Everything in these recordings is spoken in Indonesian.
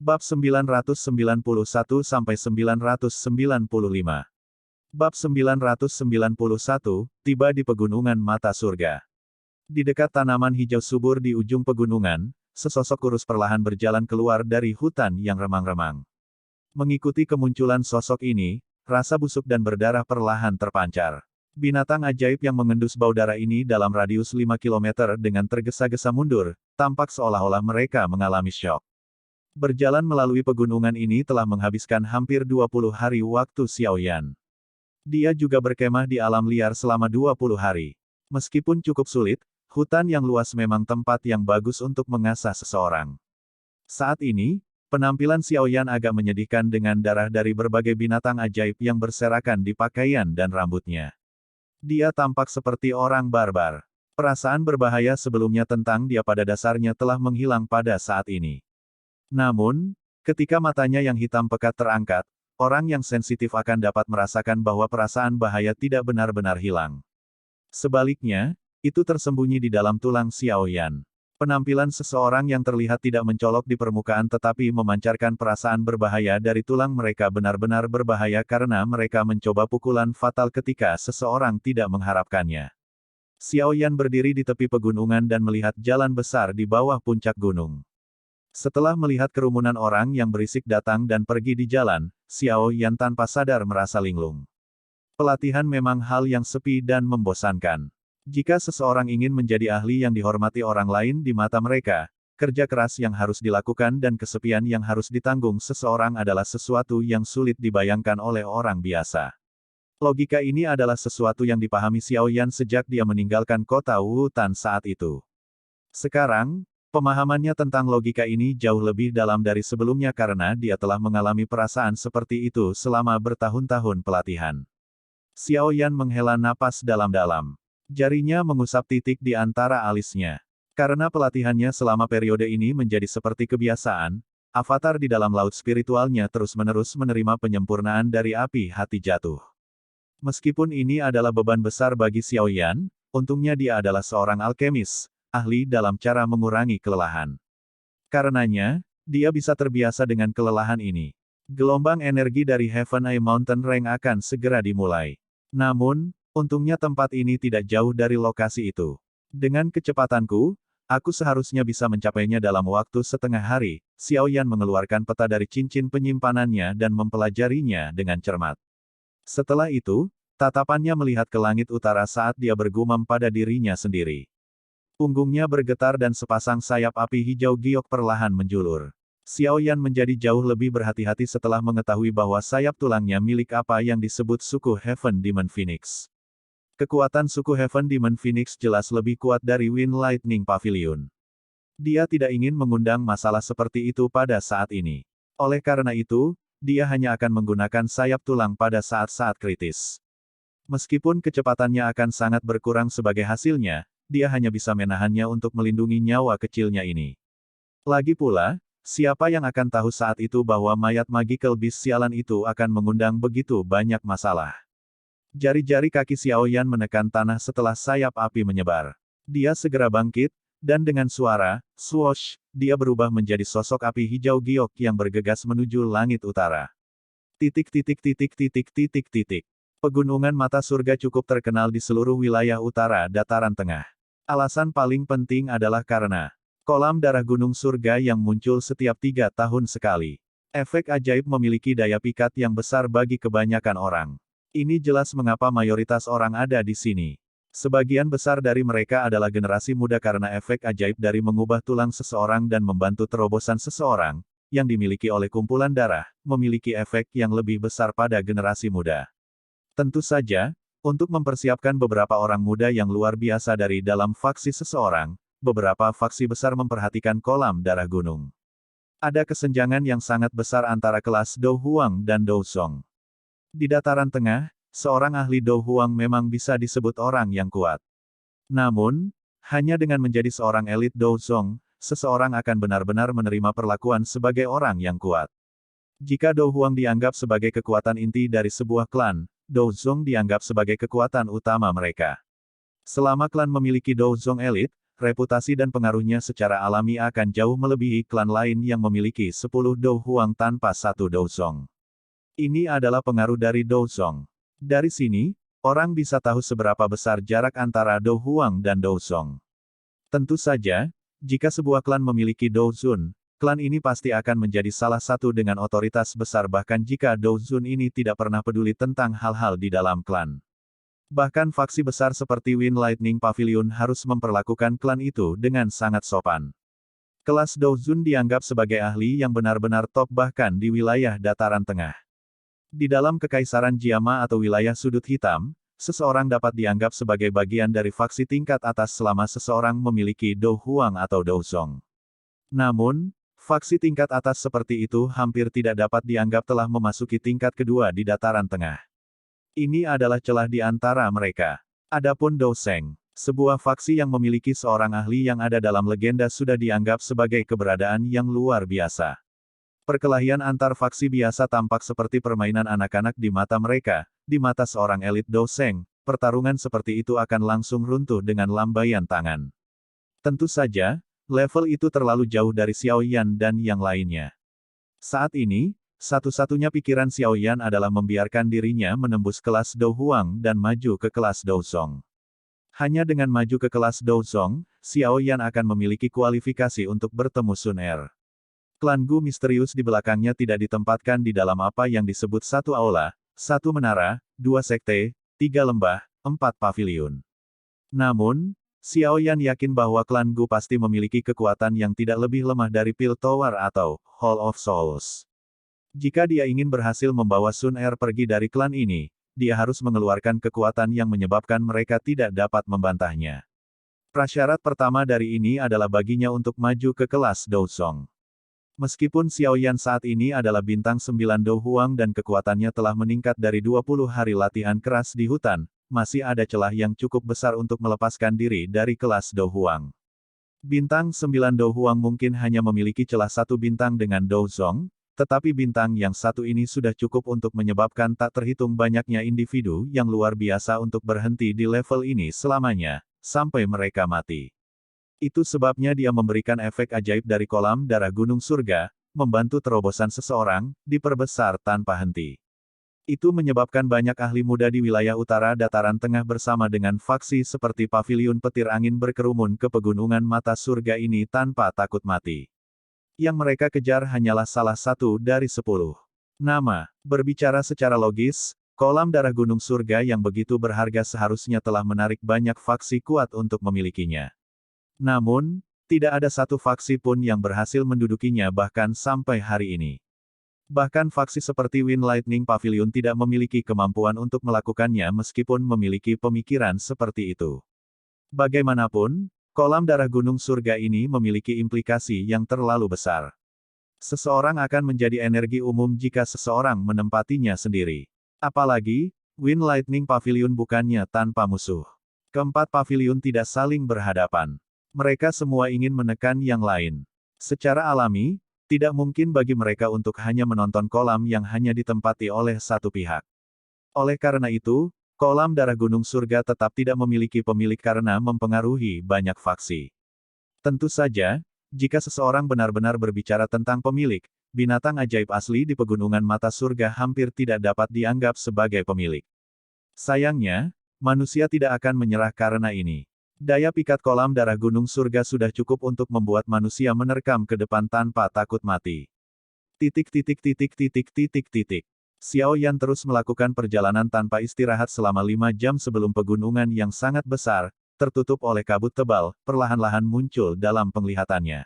Bab 991-995. Bab 991, tiba di pegunungan mata surga. Di dekat tanaman hijau subur di ujung pegunungan, sesosok kurus perlahan berjalan keluar dari hutan yang remang-remang. Mengikuti kemunculan sosok ini, rasa busuk dan berdarah perlahan terpancar. Binatang ajaib yang mengendus bau darah ini dalam radius 5 km dengan tergesa-gesa mundur, tampak seolah-olah mereka mengalami syok. Berjalan melalui pegunungan ini telah menghabiskan hampir 20 hari waktu Xiao Yan. Dia juga berkemah di alam liar selama 20 hari. Meskipun cukup sulit, hutan yang luas memang tempat yang bagus untuk mengasah seseorang. Saat ini, penampilan Xiao Yan agak menyedihkan dengan darah dari berbagai binatang ajaib yang berserakan di pakaian dan rambutnya. Dia tampak seperti orang barbar. Perasaan berbahaya sebelumnya tentang dia pada dasarnya telah menghilang pada saat ini. Namun, ketika matanya yang hitam pekat terangkat, orang yang sensitif akan dapat merasakan bahwa perasaan bahaya tidak benar-benar hilang. Sebaliknya, itu tersembunyi di dalam tulang Xiao Yan. Penampilan seseorang yang terlihat tidak mencolok di permukaan tetapi memancarkan perasaan berbahaya dari tulang mereka benar-benar berbahaya karena mereka mencoba pukulan fatal ketika seseorang tidak mengharapkannya. Xiao Yan berdiri di tepi pegunungan dan melihat jalan besar di bawah puncak gunung. Setelah melihat kerumunan orang yang berisik datang dan pergi di jalan, Xiao Yan tanpa sadar merasa linglung. Pelatihan memang hal yang sepi dan membosankan. Jika seseorang ingin menjadi ahli yang dihormati orang lain di mata mereka, kerja keras yang harus dilakukan dan kesepian yang harus ditanggung seseorang adalah sesuatu yang sulit dibayangkan oleh orang biasa. Logika ini adalah sesuatu yang dipahami Xiao Yan sejak dia meninggalkan kota Wutan saat itu. Sekarang, pemahamannya tentang logika ini jauh lebih dalam dari sebelumnya karena dia telah mengalami perasaan seperti itu selama bertahun-tahun pelatihan. Xiao Yan menghela napas dalam-dalam. Jarinya mengusap titik di antara alisnya. Karena pelatihannya selama periode ini menjadi seperti kebiasaan, avatar di dalam laut spiritualnya terus-menerus menerima penyempurnaan dari api hati jatuh. Meskipun ini adalah beban besar bagi Xiao Yan, untungnya dia adalah seorang alkemis, ahli dalam cara mengurangi kelelahan. Karenanya, dia bisa terbiasa dengan kelelahan ini. Gelombang energi dari Heaven Eye Mountain Range akan segera dimulai. Namun, untungnya tempat ini tidak jauh dari lokasi itu. Dengan kecepatanku, aku seharusnya bisa mencapainya dalam waktu setengah hari. Xiao Yan mengeluarkan peta dari cincin penyimpanannya dan mempelajarinya dengan cermat. Setelah itu, tatapannya melihat ke langit utara saat dia bergumam pada dirinya sendiri. Punggungnya bergetar dan sepasang sayap api hijau giok perlahan menjulur. Xiao Yan menjadi jauh lebih berhati-hati setelah mengetahui bahwa sayap tulangnya milik apa yang disebut suku Heaven Demon Phoenix. Kekuatan suku Heaven Demon Phoenix jelas lebih kuat dari Wind Lightning Pavilion. Dia tidak ingin mengundang masalah seperti itu pada saat ini. Oleh karena itu, dia hanya akan menggunakan sayap tulang pada saat-saat kritis. Meskipun kecepatannya akan sangat berkurang sebagai hasilnya, dia hanya bisa menahannya untuk melindungi nyawa kecilnya ini. Lagi pula, siapa yang akan tahu saat itu bahwa mayat magical beast sialan itu akan mengundang begitu banyak masalah. Jari-jari kaki Xiao Yan menekan tanah setelah sayap api menyebar. Dia segera bangkit, dan dengan suara, swoosh, dia berubah menjadi sosok api hijau giok yang bergegas menuju langit utara. Titik. Pegunungan mata surga cukup terkenal di seluruh wilayah utara dataran tengah. Alasan paling penting adalah karena kolam darah gunung surga yang muncul setiap 3 tahun sekali. Efek ajaib memiliki daya pikat yang besar bagi kebanyakan orang. Ini jelas mengapa mayoritas orang ada di sini. Sebagian besar dari mereka adalah generasi muda karena efek ajaib dari mengubah tulang seseorang dan membantu terobosan seseorang, yang dimiliki oleh kumpulan darah, memiliki efek yang lebih besar pada generasi muda. Tentu saja, untuk mempersiapkan beberapa orang muda yang luar biasa dari dalam faksi seseorang, beberapa faksi besar memperhatikan kolam darah gunung. Ada kesenjangan yang sangat besar antara kelas Dou Huang dan Dou Song. Di dataran tengah, seorang ahli Dou Huang memang bisa disebut orang yang kuat. Namun, hanya dengan menjadi seorang elit Dou Song, seseorang akan benar-benar menerima perlakuan sebagai orang yang kuat. Jika Dou Huang dianggap sebagai kekuatan inti dari sebuah klan, Dou Zong dianggap sebagai kekuatan utama mereka. Selama klan memiliki Dou Zong elit, reputasi dan pengaruhnya secara alami akan jauh melebihi klan lain yang memiliki 10 Dou Huang tanpa 1 Dou Song. Ini adalah pengaruh dari Dou Song. Dari sini, orang bisa tahu seberapa besar jarak antara Dou Huang dan Dou Song. Tentu saja, jika sebuah klan memiliki Dou Zun, klan ini pasti akan menjadi salah satu dengan otoritas besar bahkan jika Dou Zun ini tidak pernah peduli tentang hal-hal di dalam klan. Bahkan faksi besar seperti Wind Lightning Pavilion harus memperlakukan klan itu dengan sangat sopan. Kelas Dou Zun dianggap sebagai ahli yang benar-benar top bahkan di wilayah dataran tengah. Di dalam Kekaisaran Jiama atau wilayah sudut hitam, seseorang dapat dianggap sebagai bagian dari faksi tingkat atas selama seseorang memiliki Dou Huang atau Dou Song. Namun, faksi tingkat atas seperti itu hampir tidak dapat dianggap telah memasuki tingkat kedua di dataran tengah. Ini adalah celah di antara mereka. Adapun Dou Seng, sebuah faksi yang memiliki seorang ahli yang ada dalam legenda sudah dianggap sebagai keberadaan yang luar biasa. Perkelahian antar faksi biasa tampak seperti permainan anak-anak di mata mereka, di mata seorang elit Dou Seng, pertarungan seperti itu akan langsung runtuh dengan lambaian tangan. Tentu saja, level itu terlalu jauh dari Xiao Yan dan yang lainnya. Saat ini, satu-satunya pikiran Xiao Yan adalah membiarkan dirinya menembus kelas Dou Huang dan maju ke kelas Dou Song. Hanya dengan maju ke kelas Dou Song, Xiao Yan akan memiliki kualifikasi untuk bertemu Sun Er. Klan Gu misterius di belakangnya tidak ditempatkan di dalam apa yang disebut satu aula, satu menara, 2 sekte, 3 lembah, 4 paviliun. Namun, Xiao Yan yakin bahwa klan Gu pasti memiliki kekuatan yang tidak lebih lemah dari Pil Tower atau Hall of Souls. Jika dia ingin berhasil membawa Sun Er pergi dari klan ini, dia harus mengeluarkan kekuatan yang menyebabkan mereka tidak dapat membantahnya. Prasyarat pertama dari ini adalah baginya untuk maju ke kelas Dou Song. Meskipun Xiao Yan saat ini adalah bintang 9 Dou Huang dan kekuatannya telah meningkat dari 20 hari latihan keras di hutan, masih ada celah yang cukup besar untuk melepaskan diri dari kelas Dou Huang. Bintang 9 Dou Huang mungkin hanya memiliki celah 1 bintang dengan Dou Zong, tetapi bintang yang 1 ini sudah cukup untuk menyebabkan tak terhitung banyaknya individu yang luar biasa untuk berhenti di level ini selamanya, sampai mereka mati. Itu sebabnya dia memberikan efek ajaib dari kolam darah gunung surga, membantu terobosan seseorang, diperbesar tanpa henti. Itu menyebabkan banyak ahli muda di wilayah utara dataran tengah bersama dengan faksi seperti Paviliun Petir Angin berkerumun ke pegunungan mata surga ini tanpa takut mati. Yang mereka kejar hanyalah salah satu dari 10 nama. Berbicara secara logis, kolam darah gunung surga yang begitu berharga seharusnya telah menarik banyak faksi kuat untuk memilikinya. Namun, tidak ada satu faksi pun yang berhasil mendudukinya bahkan sampai hari ini. Bahkan faksi seperti Wind Lightning Pavilion tidak memiliki kemampuan untuk melakukannya meskipun memiliki pemikiran seperti itu. Bagaimanapun, kolam darah gunung surga ini memiliki implikasi yang terlalu besar. Seseorang akan menjadi energi umum jika seseorang menempatinya sendiri. Apalagi, Wind Lightning Pavilion bukannya tanpa musuh. Keempat paviliun tidak saling berhadapan. Mereka semua ingin menekan yang lain. Secara alami, tidak mungkin bagi mereka untuk hanya menonton kolam yang hanya ditempati oleh satu pihak. Oleh karena itu, kolam darah gunung surga tetap tidak memiliki pemilik karena mempengaruhi banyak faksi. Tentu saja, jika seseorang benar-benar berbicara tentang pemilik, binatang ajaib asli di pegunungan mata surga hampir tidak dapat dianggap sebagai pemilik. Sayangnya, manusia tidak akan menyerah karena ini. Daya pikat kolam darah gunung surga sudah cukup untuk membuat manusia menerkam ke depan tanpa takut mati. Xiao Yan terus melakukan perjalanan tanpa istirahat selama 5 jam sebelum pegunungan yang sangat besar, tertutup oleh kabut tebal, perlahan-lahan muncul dalam penglihatannya.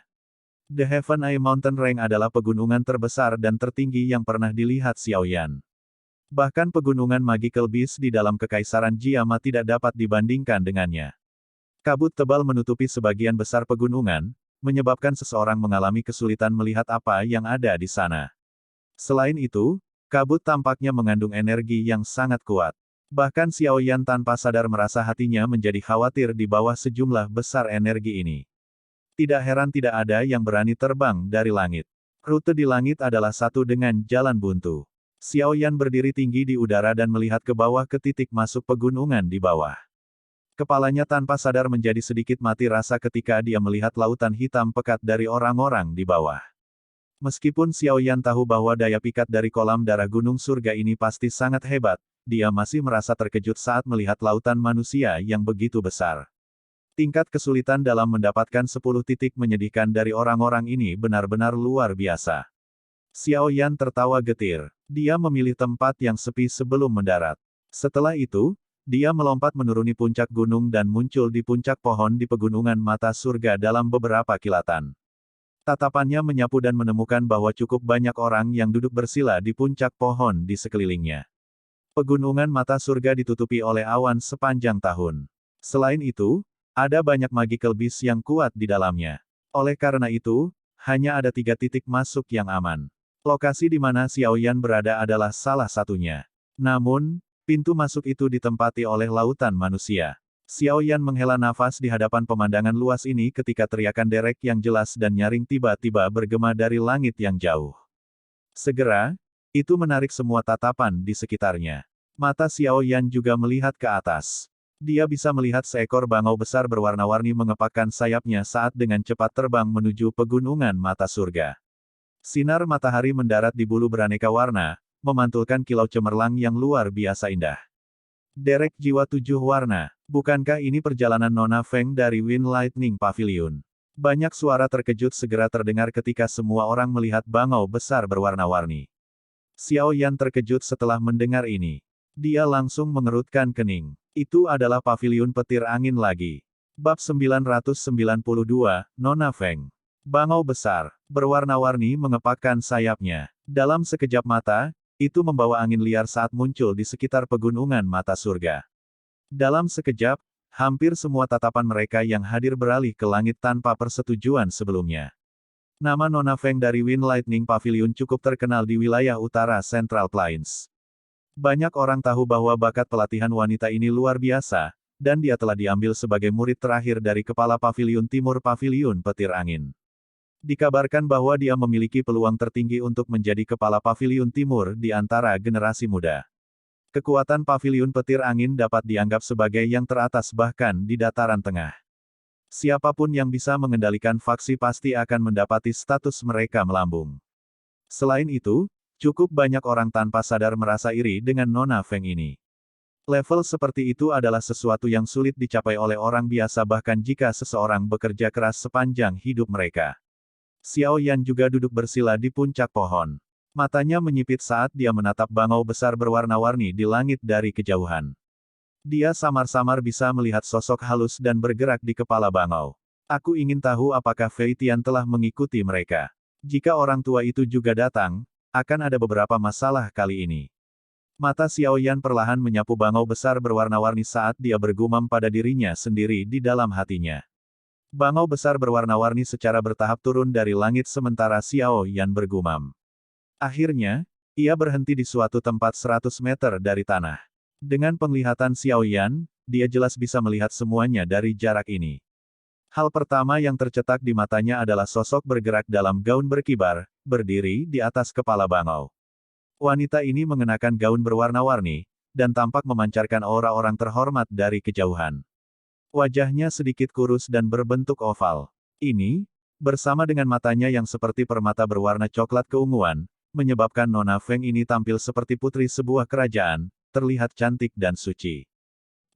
The Heaven Eye Mountain Range adalah pegunungan terbesar dan tertinggi yang pernah dilihat Xiao Yan. Bahkan pegunungan Magical Beast di dalam Kekaisaran Jiama tidak dapat dibandingkan dengannya. Kabut tebal menutupi sebagian besar pegunungan, menyebabkan seseorang mengalami kesulitan melihat apa yang ada di sana. Selain itu, kabut tampaknya mengandung energi yang sangat kuat. Bahkan Xiao Yan tanpa sadar merasa hatinya menjadi khawatir di bawah sejumlah besar energi ini. Tidak heran tidak ada yang berani terbang dari langit. Rute di langit adalah satu dengan jalan buntu. Xiao Yan berdiri tinggi di udara dan melihat ke bawah ke titik masuk pegunungan di bawah. Kepalanya tanpa sadar menjadi sedikit mati rasa ketika dia melihat lautan hitam pekat dari orang-orang di bawah. Meskipun Xiao Yan tahu bahwa daya pikat dari kolam darah gunung surga ini pasti sangat hebat, dia masih merasa terkejut saat melihat lautan manusia yang begitu besar. Tingkat kesulitan dalam mendapatkan 10 titik menyedihkan dari orang-orang ini benar-benar luar biasa. Xiao Yan tertawa getir. Dia memilih tempat yang sepi sebelum mendarat. Setelah itu, dia melompat menuruni puncak gunung dan muncul di puncak pohon di pegunungan mata surga dalam beberapa kilatan. Tatapannya menyapu dan menemukan bahwa cukup banyak orang yang duduk bersila di puncak pohon di sekelilingnya. Pegunungan mata surga ditutupi oleh awan sepanjang tahun. Selain itu, ada banyak magical beast yang kuat di dalamnya. Oleh karena itu, hanya ada 3 titik masuk yang aman. Lokasi di mana Xiao Yan berada adalah salah satunya. Namun, pintu masuk itu ditempati oleh lautan manusia. Xiao Yan menghela nafas di hadapan pemandangan luas ini ketika teriakan derek yang jelas dan nyaring tiba-tiba bergema dari langit yang jauh. Segera, itu menarik semua tatapan di sekitarnya. Mata Xiao Yan juga melihat ke atas. Dia bisa melihat seekor bangau besar berwarna-warni mengepakkan sayapnya saat dengan cepat terbang menuju pegunungan mata surga. Sinar matahari mendarat di bulu beraneka warna, memantulkan kilau cemerlang yang luar biasa indah. Derek jiwa 7 warna, bukankah ini perjalanan Nona Feng dari Wind Lightning Pavilion? Banyak suara terkejut segera terdengar ketika semua orang melihat bangau besar berwarna-warni. Xiao Yan terkejut setelah mendengar ini. Dia langsung mengerutkan kening. Itu adalah pavilion petir angin lagi. Bab 992, Nona Feng. Bangau besar, berwarna-warni mengepakkan sayapnya. Dalam sekejap mata, itu membawa angin liar saat muncul di sekitar pegunungan mata surga. Dalam sekejap, hampir semua tatapan mereka yang hadir beralih ke langit tanpa persetujuan sebelumnya. Nama Nona Feng dari Wind Lightning Pavilion cukup terkenal di wilayah utara Central Plains. Banyak orang tahu bahwa bakat pelatihan wanita ini luar biasa, dan dia telah diambil sebagai murid terakhir dari kepala Pavilion Timur Pavilion Petir Angin. Dikabarkan bahwa dia memiliki peluang tertinggi untuk menjadi kepala Pavilion Timur di antara generasi muda. Kekuatan Pavilion Petir Angin dapat dianggap sebagai yang teratas bahkan di dataran tengah. Siapapun yang bisa mengendalikan faksi pasti akan mendapati status mereka melambung. Selain itu, cukup banyak orang tanpa sadar merasa iri dengan Nona Feng ini. Level seperti itu adalah sesuatu yang sulit dicapai oleh orang biasa bahkan jika seseorang bekerja keras sepanjang hidup mereka. Xiao Yan juga duduk bersila di puncak pohon. Matanya menyipit saat dia menatap bangau besar berwarna-warni di langit dari kejauhan. Dia samar-samar bisa melihat sosok halus dan bergerak di kepala bangau. Aku ingin tahu apakah Fei Tian telah mengikuti mereka. Jika orang tua itu juga datang, akan ada beberapa masalah kali ini. Mata Xiao Yan perlahan menyapu bangau besar berwarna-warni saat dia bergumam pada dirinya sendiri di dalam hatinya. Bangau besar berwarna-warni secara bertahap turun dari langit sementara Xiao Yan bergumam. Akhirnya, ia berhenti di suatu tempat 100 meter dari tanah. Dengan penglihatan Xiao Yan, dia jelas bisa melihat semuanya dari jarak ini. Hal pertama yang tercetak di matanya adalah sosok bergerak dalam gaun berkibar, berdiri di atas kepala bangau. Wanita ini mengenakan gaun berwarna-warni, dan tampak memancarkan aura orang terhormat dari kejauhan. Wajahnya sedikit kurus dan berbentuk oval. Ini, bersama dengan matanya yang seperti permata berwarna coklat keunguan, menyebabkan Nona Feng ini tampil seperti putri sebuah kerajaan, terlihat cantik dan suci.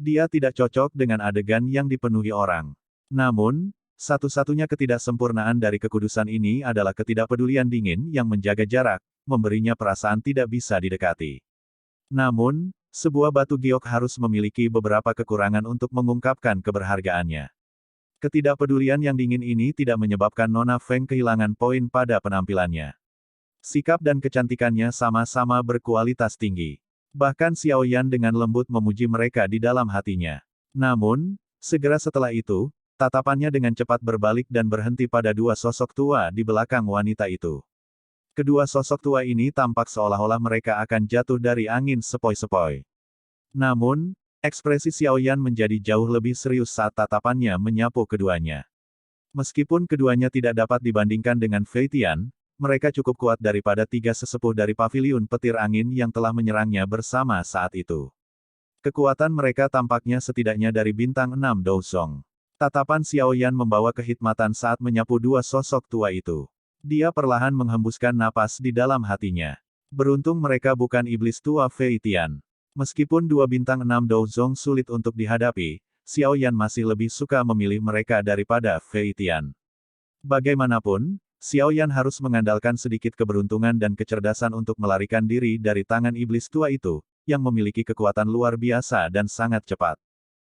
Dia tidak cocok dengan adegan yang dipenuhi orang. Namun, satu-satunya ketidaksempurnaan dari kekudusan ini adalah ketidakpedulian dingin yang menjaga jarak, memberinya perasaan tidak bisa didekati. Namun, sebuah batu giok harus memiliki beberapa kekurangan untuk mengungkapkan keberhargaannya. Ketidakpedulian yang dingin ini tidak menyebabkan Nona Feng kehilangan poin pada penampilannya. Sikap dan kecantikannya sama-sama berkualitas tinggi. Bahkan Xiao Yan dengan lembut memuji mereka di dalam hatinya. Namun, segera setelah itu, tatapannya dengan cepat berbalik dan berhenti pada dua sosok tua di belakang wanita itu. Kedua sosok tua ini tampak seolah-olah mereka akan jatuh dari angin sepoi-sepoi. Namun, ekspresi Xiao Yan menjadi jauh lebih serius saat tatapannya menyapu keduanya. Meskipun keduanya tidak dapat dibandingkan dengan Fei Tian, mereka cukup kuat daripada tiga sesepuh dari Pavilion Petir Angin yang telah menyerangnya bersama saat itu. Kekuatan mereka tampaknya setidaknya dari bintang 6 Dousong. Tatapan Xiao Yan membawa kehikmatan saat menyapu dua sosok tua itu. Dia perlahan menghembuskan napas di dalam hatinya. Beruntung mereka bukan iblis tua Fei Tian. Meskipun dua bintang 6 Douzong sulit untuk dihadapi, Xiao Yan masih lebih suka memilih mereka daripada Fei Tian. Bagaimanapun, Xiao Yan harus mengandalkan sedikit keberuntungan dan kecerdasan untuk melarikan diri dari tangan iblis tua itu, yang memiliki kekuatan luar biasa dan sangat cepat.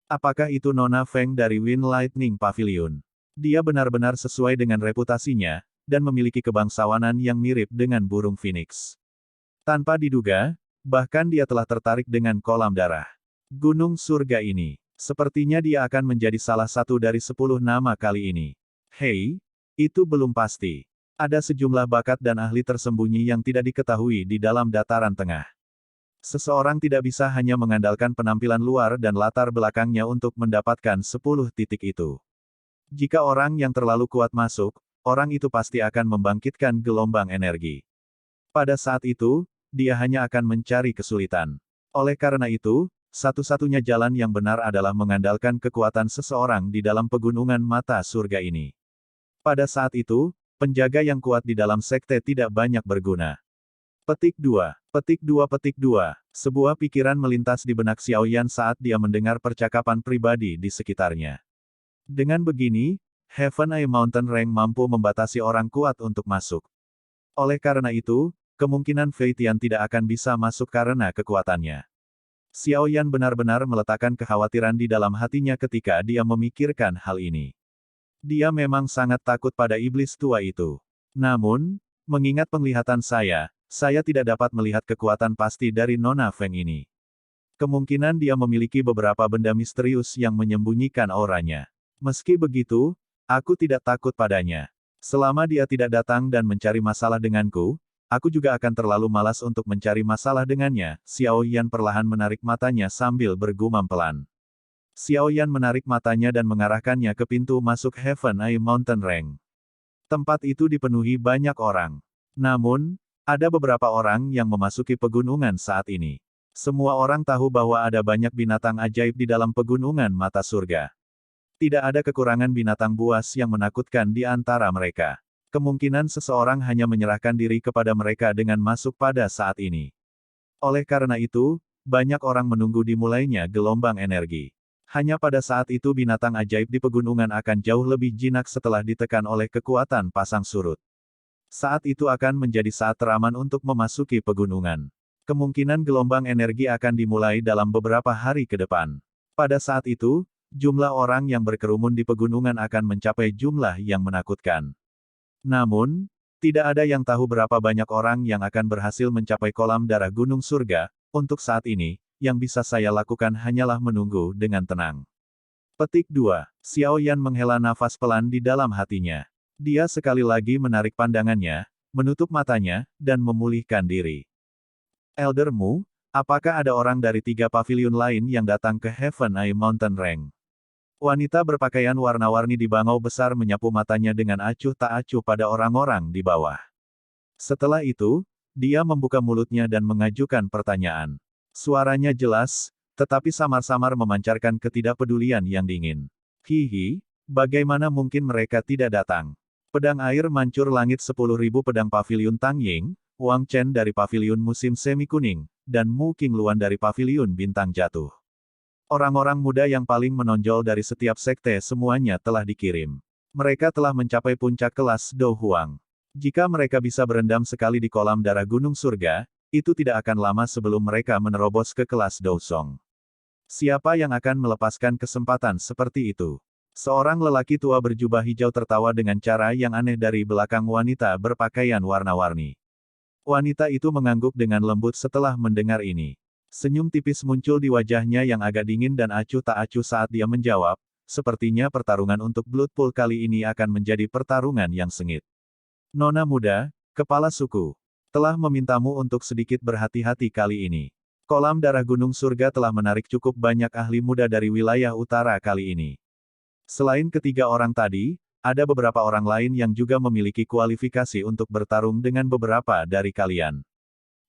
Apakah itu Nona Feng dari Wind Lightning Pavilion? Dia benar-benar sesuai dengan reputasinya, dan memiliki kebangsawanan yang mirip dengan burung phoenix. Tanpa diduga, bahkan dia telah tertarik dengan kolam darah. Gunung surga ini. Sepertinya dia akan menjadi salah satu dari 10 nama kali ini. Hei, itu belum pasti. Ada sejumlah bakat dan ahli tersembunyi yang tidak diketahui di dalam dataran tengah. Seseorang tidak bisa hanya mengandalkan penampilan luar dan latar belakangnya untuk mendapatkan 10 titik itu. Jika orang yang terlalu kuat masuk, orang itu pasti akan membangkitkan gelombang energi. Pada saat itu, dia hanya akan mencari kesulitan. Oleh karena itu, satu-satunya jalan yang benar adalah mengandalkan kekuatan seseorang di dalam pegunungan mata surga ini. Pada saat itu, penjaga yang kuat di dalam sekte tidak banyak berguna. Petik 2. Petik 2. Petik 2. Sebuah pikiran melintas di benak Xiao Yan saat dia mendengar percakapan pribadi di sekitarnya. Dengan begini, Heaven Eye Mountain Rank mampu membatasi orang kuat untuk masuk. Oleh karena itu, kemungkinan Fei Tian tidak akan bisa masuk karena kekuatannya. Xiao Yan benar-benar meletakkan kekhawatiran di dalam hatinya ketika dia memikirkan hal ini. Dia memang sangat takut pada iblis tua itu. Namun, mengingat penglihatan saya tidak dapat melihat kekuatan pasti dari Nona Feng ini. Kemungkinan dia memiliki beberapa benda misterius yang menyembunyikan auranya. Meski begitu, aku tidak takut padanya. Selama dia tidak datang dan mencari masalah denganku, aku juga akan terlalu malas untuk mencari masalah dengannya. Xiao Yan perlahan menarik matanya sambil bergumam pelan. Xiao Yan menarik matanya dan mengarahkannya ke pintu masuk Heaven Eye Mountain Rank. Tempat itu dipenuhi banyak orang. Namun, ada beberapa orang yang memasuki pegunungan saat ini. Semua orang tahu bahwa ada banyak binatang ajaib di dalam pegunungan mata surga. Tidak ada kekurangan binatang buas yang menakutkan di antara mereka. Kemungkinan seseorang hanya menyerahkan diri kepada mereka dengan masuk pada saat ini. Oleh karena itu, banyak orang menunggu dimulainya gelombang energi. Hanya pada saat itu binatang ajaib di pegunungan akan jauh lebih jinak setelah ditekan oleh kekuatan pasang surut. Saat itu akan menjadi saat teraman untuk memasuki pegunungan. Kemungkinan gelombang energi akan dimulai dalam beberapa hari ke depan. Pada saat itu, jumlah orang yang berkerumun di pegunungan akan mencapai jumlah yang menakutkan. Namun, tidak ada yang tahu berapa banyak orang yang akan berhasil mencapai kolam darah gunung surga. Untuk saat ini, yang bisa saya lakukan hanyalah menunggu dengan tenang. Petik 2. Xiao Yan menghela nafas pelan di dalam hatinya. Dia sekali lagi menarik pandangannya, menutup matanya, dan memulihkan diri. Elder Mu, apakah ada orang dari 3 pavilion lain yang datang ke Heaven Eye Mountain Rank? Wanita berpakaian warna-warni di bangau besar menyapu matanya dengan acuh tak acuh pada orang-orang di bawah. Setelah itu, dia membuka mulutnya dan mengajukan pertanyaan. Suaranya jelas, tetapi samar-samar memancarkan ketidakpedulian yang dingin. Hihi, bagaimana mungkin mereka tidak datang? Pedang air mancur langit 10.000 pedang pavilion Tang Ying, Wang Chen dari pavilion musim semi kuning, dan Mu Qingluan dari pavilion bintang jatuh. Orang-orang muda yang paling menonjol dari setiap sekte semuanya telah dikirim. Mereka telah mencapai puncak kelas Do Huang. Jika mereka bisa berendam sekali di kolam darah gunung surga, itu tidak akan lama sebelum mereka menerobos ke kelas Do Song. Siapa yang akan melepaskan kesempatan seperti itu? Seorang lelaki tua berjubah hijau tertawa dengan cara yang aneh dari belakang wanita berpakaian warna-warni. Wanita itu mengangguk dengan lembut setelah mendengar ini. Senyum tipis muncul di wajahnya yang agak dingin dan acuh tak acuh saat dia menjawab, sepertinya pertarungan untuk Blood Pool kali ini akan menjadi pertarungan yang sengit. Nona muda, kepala suku, telah memintamu untuk sedikit berhati-hati kali ini. Kolam darah gunung surga telah menarik cukup banyak ahli muda dari wilayah utara kali ini. Selain ketiga orang tadi, ada beberapa orang lain yang juga memiliki kualifikasi untuk bertarung dengan beberapa dari kalian.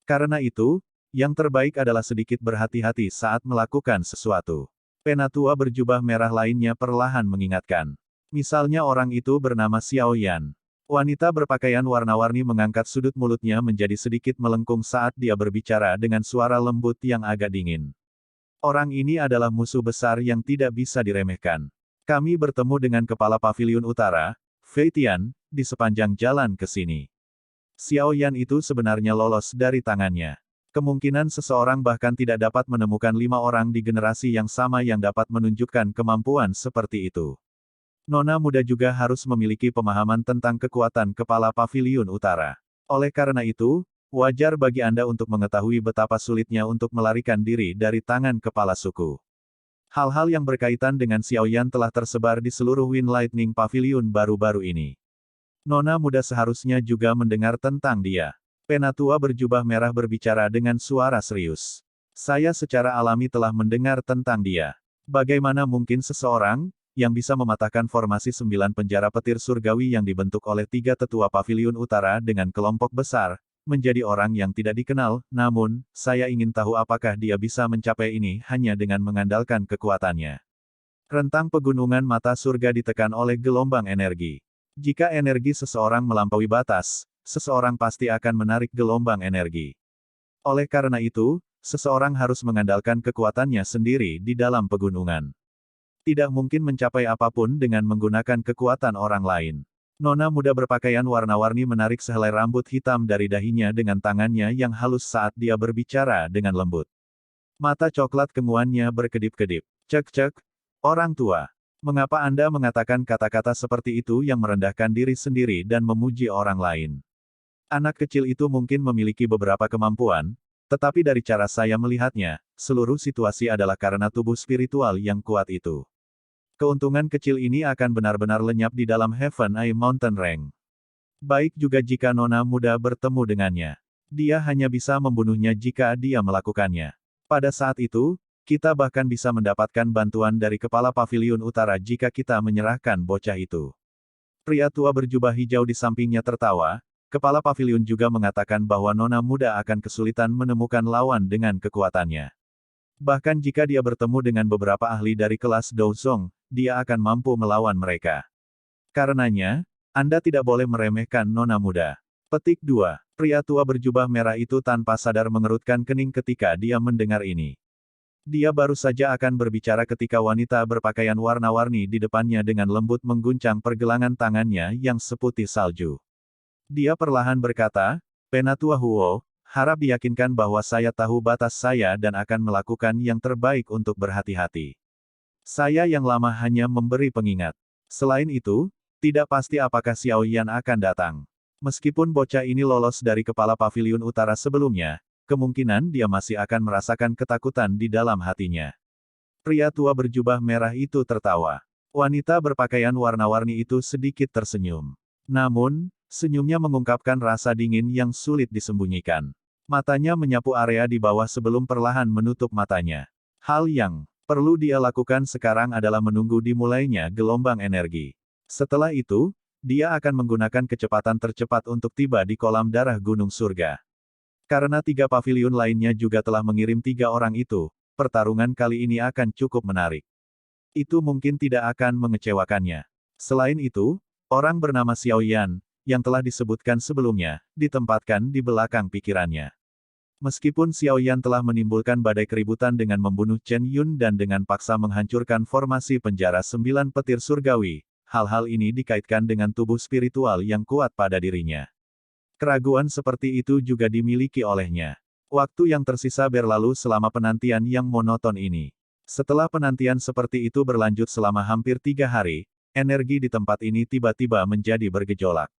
Karena itu, Yang terbaik adalah sedikit berhati-hati saat melakukan sesuatu. Penatua berjubah merah lainnya perlahan mengingatkan. Misalnya orang itu bernama Xiao Yan. Wanita berpakaian warna-warni mengangkat sudut mulutnya menjadi sedikit melengkung saat dia berbicara dengan suara lembut yang agak dingin. Orang ini adalah musuh besar yang tidak bisa diremehkan. Kami bertemu dengan kepala paviliun utara, Fei Tian, di sepanjang jalan ke sini. Xiao Yan itu sebenarnya lolos dari tangannya. Kemungkinan seseorang bahkan tidak dapat menemukan 5 orang di generasi yang sama yang dapat menunjukkan kemampuan seperti itu. Nona muda juga harus memiliki pemahaman tentang kekuatan kepala paviliun utara. Oleh karena itu, wajar bagi Anda untuk mengetahui betapa sulitnya untuk melarikan diri dari tangan kepala suku. Hal-hal yang berkaitan dengan Xiao Yan telah tersebar di seluruh Wind Lightning Pavilion baru-baru ini. Nona muda seharusnya juga mendengar tentang dia. Penatua berjubah merah berbicara dengan suara serius. Saya secara alami telah mendengar tentang dia. Bagaimana mungkin seseorang, yang bisa mematahkan formasi 9 penjara petir surgawi yang dibentuk oleh 3 tetua paviliun utara dengan kelompok besar, menjadi orang yang tidak dikenal, namun, saya ingin tahu apakah dia bisa mencapai ini hanya dengan mengandalkan kekuatannya. Rentang pegunungan mata surga ditekan oleh gelombang energi. Jika energi seseorang melampaui batas, seseorang pasti akan menarik gelombang energi. Oleh karena itu, seseorang harus mengandalkan kekuatannya sendiri di dalam pegunungan. Tidak mungkin mencapai apapun dengan menggunakan kekuatan orang lain. Nona muda berpakaian warna-warni menarik sehelai rambut hitam dari dahinya dengan tangannya yang halus saat dia berbicara dengan lembut. Mata coklat kemuannya berkedip-kedip. Cek-cek, orang tua. Mengapa Anda mengatakan kata-kata seperti itu yang merendahkan diri sendiri dan memuji orang lain? Anak kecil itu mungkin memiliki beberapa kemampuan, tetapi dari cara saya melihatnya, seluruh situasi adalah karena tubuh spiritual yang kuat itu. Keuntungan kecil ini akan benar-benar lenyap di dalam Heaven Eye Mountain Range. Baik juga jika Nona muda bertemu dengannya. Dia hanya bisa membunuhnya jika dia melakukannya. Pada saat itu, kita bahkan bisa mendapatkan bantuan dari kepala paviliun utara jika kita menyerahkan bocah itu. Pria tua berjubah hijau di sampingnya tertawa. Kepala paviliun juga mengatakan bahwa Nona muda akan kesulitan menemukan lawan dengan kekuatannya. Bahkan jika dia bertemu dengan beberapa ahli dari kelas Douzong, dia akan mampu melawan mereka. Karenanya, Anda tidak boleh meremehkan Nona muda. Petik 2. Pria tua berjubah merah itu tanpa sadar mengerutkan kening ketika dia mendengar ini. Dia baru saja akan berbicara ketika wanita berpakaian warna-warni di depannya dengan lembut mengguncang pergelangan tangannya yang seputih salju. Dia perlahan berkata, Penatua Huo, harap diyakinkan bahwa saya tahu batas saya dan akan melakukan yang terbaik untuk berhati-hati. Saya yang lama hanya memberi pengingat. Selain itu, tidak pasti apakah Xiao Yan akan datang. Meskipun bocah ini lolos dari kepala paviliun utara sebelumnya, kemungkinan dia masih akan merasakan ketakutan di dalam hatinya. Pria tua berjubah merah itu tertawa. Wanita berpakaian warna-warni itu sedikit tersenyum. Namun, senyumnya mengungkapkan rasa dingin yang sulit disembunyikan. Matanya menyapu area di bawah sebelum perlahan menutup matanya. Hal yang perlu dia lakukan sekarang adalah menunggu dimulainya gelombang energi. Setelah itu, dia akan menggunakan kecepatan tercepat untuk tiba di kolam darah Gunung Surga. Karena 3 paviliun lainnya juga telah mengirim 3 orang itu, pertarungan kali ini akan cukup menarik. Itu mungkin tidak akan mengecewakannya. Selain itu, orang bernama Xiao Yan, yang telah disebutkan sebelumnya, ditempatkan di belakang pikirannya. Meskipun Xiao Yan telah menimbulkan badai keributan dengan membunuh Chen Yun dan dengan paksa menghancurkan formasi penjara 9 petir surgawi, hal-hal ini dikaitkan dengan tubuh spiritual yang kuat pada dirinya. Keraguan seperti itu juga dimiliki olehnya. Waktu yang tersisa berlalu selama penantian yang monoton ini. Setelah penantian seperti itu berlanjut selama hampir 3 hari, energi di tempat ini tiba-tiba menjadi bergejolak.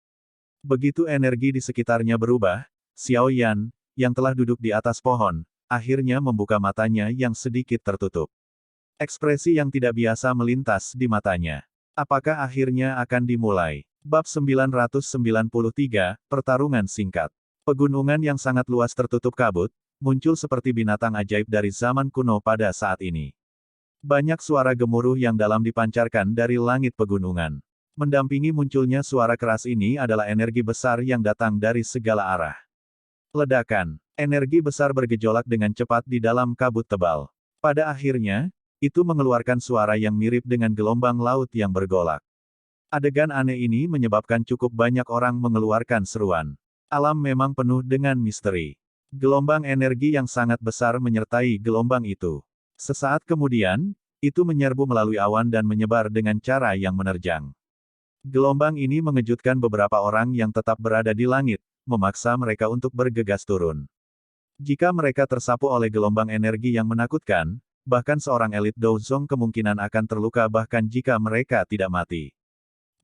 Begitu energi di sekitarnya berubah, Xiao Yan, yang telah duduk di atas pohon, akhirnya membuka matanya yang sedikit tertutup. Ekspresi yang tidak biasa melintas di matanya. Apakah akhirnya akan dimulai? Bab 993, Pertarungan Singkat. Pegunungan yang sangat luas tertutup kabut, muncul seperti binatang ajaib dari zaman kuno pada saat ini. Banyak suara gemuruh yang dalam dipancarkan dari langit pegunungan. Mendampingi munculnya suara keras ini adalah energi besar yang datang dari segala arah. Ledakan. Energi besar bergejolak dengan cepat di dalam kabut tebal. Pada akhirnya, itu mengeluarkan suara yang mirip dengan gelombang laut yang bergolak. Adegan aneh ini menyebabkan cukup banyak orang mengeluarkan seruan. Alam memang penuh dengan misteri. Gelombang energi yang sangat besar menyertai gelombang itu. Sesaat kemudian, itu menyerbu melalui awan dan menyebar dengan cara yang menerjang. Gelombang ini mengejutkan beberapa orang yang tetap berada di langit, memaksa mereka untuk bergegas turun. Jika mereka tersapu oleh gelombang energi yang menakutkan, bahkan seorang elit Douzong kemungkinan akan terluka bahkan jika mereka tidak mati.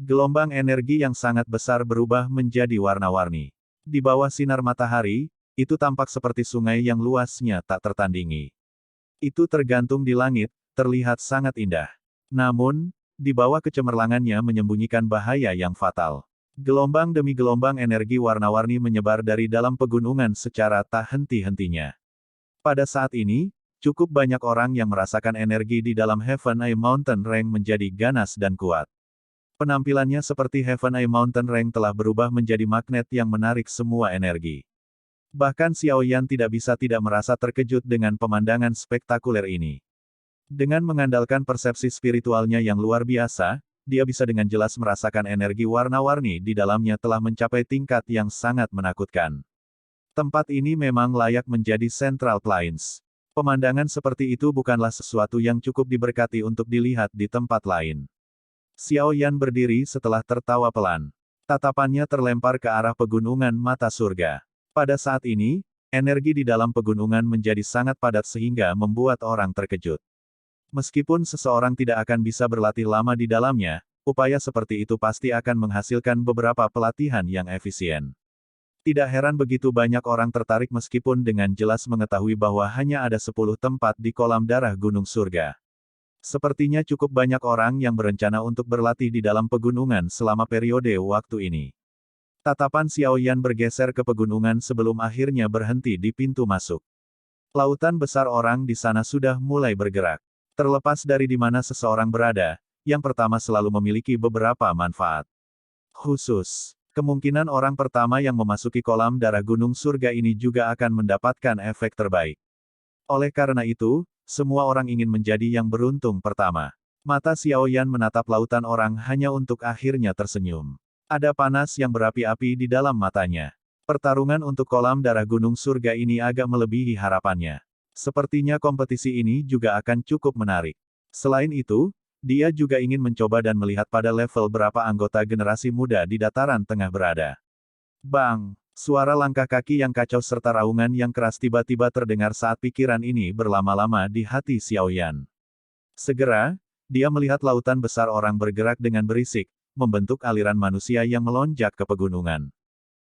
Gelombang energi yang sangat besar berubah menjadi warna-warni. Di bawah sinar matahari, itu tampak seperti sungai yang luasnya tak tertandingi. Itu tergantung di langit, terlihat sangat indah. Namun, di bawah kecemerlangannya menyembunyikan bahaya yang fatal. Gelombang demi gelombang energi warna-warni menyebar dari dalam pegunungan secara tak henti-hentinya. Pada saat ini, cukup banyak orang yang merasakan energi di dalam Heaven Eye Mountain Range menjadi ganas dan kuat. Penampilannya seperti Heaven Eye Mountain Range telah berubah menjadi magnet yang menarik semua energi. Bahkan Xiaoyan tidak bisa tidak merasa terkejut dengan pemandangan spektakuler ini. Dengan mengandalkan persepsi spiritualnya yang luar biasa, dia bisa dengan jelas merasakan energi warna-warni di dalamnya telah mencapai tingkat yang sangat menakutkan. Tempat ini memang layak menjadi Central Plains. Pemandangan seperti itu bukanlah sesuatu yang cukup diberkati untuk dilihat di tempat lain. Xiaoyan berdiri setelah tertawa pelan. Tatapannya terlempar ke arah pegunungan mata surga. Pada saat ini, energi di dalam pegunungan menjadi sangat padat sehingga membuat orang terkejut. Meskipun seseorang tidak akan bisa berlatih lama di dalamnya, upaya seperti itu pasti akan menghasilkan beberapa pelatihan yang efisien. Tidak heran begitu banyak orang tertarik meskipun dengan jelas mengetahui bahwa hanya ada 10 tempat di kolam darah Gunung Surga. Sepertinya cukup banyak orang yang berencana untuk berlatih di dalam pegunungan selama periode waktu ini. Tatapan Xiaoyan bergeser ke pegunungan sebelum akhirnya berhenti di pintu masuk. Lautan besar orang di sana sudah mulai bergerak. Terlepas dari di mana seseorang berada, yang pertama selalu memiliki beberapa manfaat. Khusus, kemungkinan orang pertama yang memasuki kolam darah Gunung Surga ini juga akan mendapatkan efek terbaik. Oleh karena itu, semua orang ingin menjadi yang beruntung pertama. Mata Xiaoyan menatap lautan orang hanya untuk akhirnya tersenyum. Ada panas yang berapi-api di dalam matanya. Pertarungan untuk kolam darah Gunung Surga ini agak melebihi harapannya. Sepertinya kompetisi ini juga akan cukup menarik. Selain itu, dia juga ingin mencoba dan melihat pada level berapa anggota generasi muda di dataran tengah berada. Bang! Suara langkah kaki yang kacau serta raungan yang keras tiba-tiba terdengar saat pikiran ini berlama-lama di hati Xiaoyan. Segera, dia melihat lautan besar orang bergerak dengan berisik, membentuk aliran manusia yang melonjak ke pegunungan.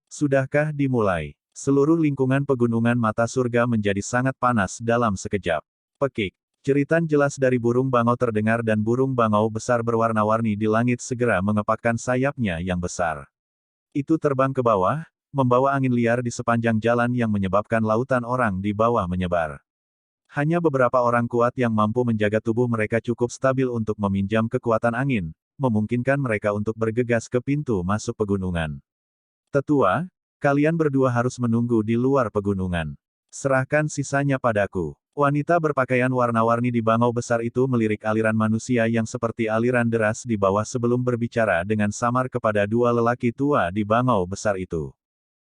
Sudahkah dimulai? Seluruh lingkungan pegunungan mata surga menjadi sangat panas dalam sekejap. Pekik. Jeritan jelas dari burung bangau terdengar dan burung bangau besar berwarna-warni di langit segera mengepakkan sayapnya yang besar. Itu terbang ke bawah, membawa angin liar di sepanjang jalan yang menyebabkan lautan orang di bawah menyebar. Hanya beberapa orang kuat yang mampu menjaga tubuh mereka cukup stabil untuk meminjam kekuatan angin, memungkinkan mereka untuk bergegas ke pintu masuk pegunungan. Tetua, kalian berdua harus menunggu di luar pegunungan. Serahkan sisanya padaku. Wanita berpakaian warna-warni di bangau besar itu melirik aliran manusia yang seperti aliran deras di bawah sebelum berbicara dengan samar kepada dua lelaki tua di bangau besar itu.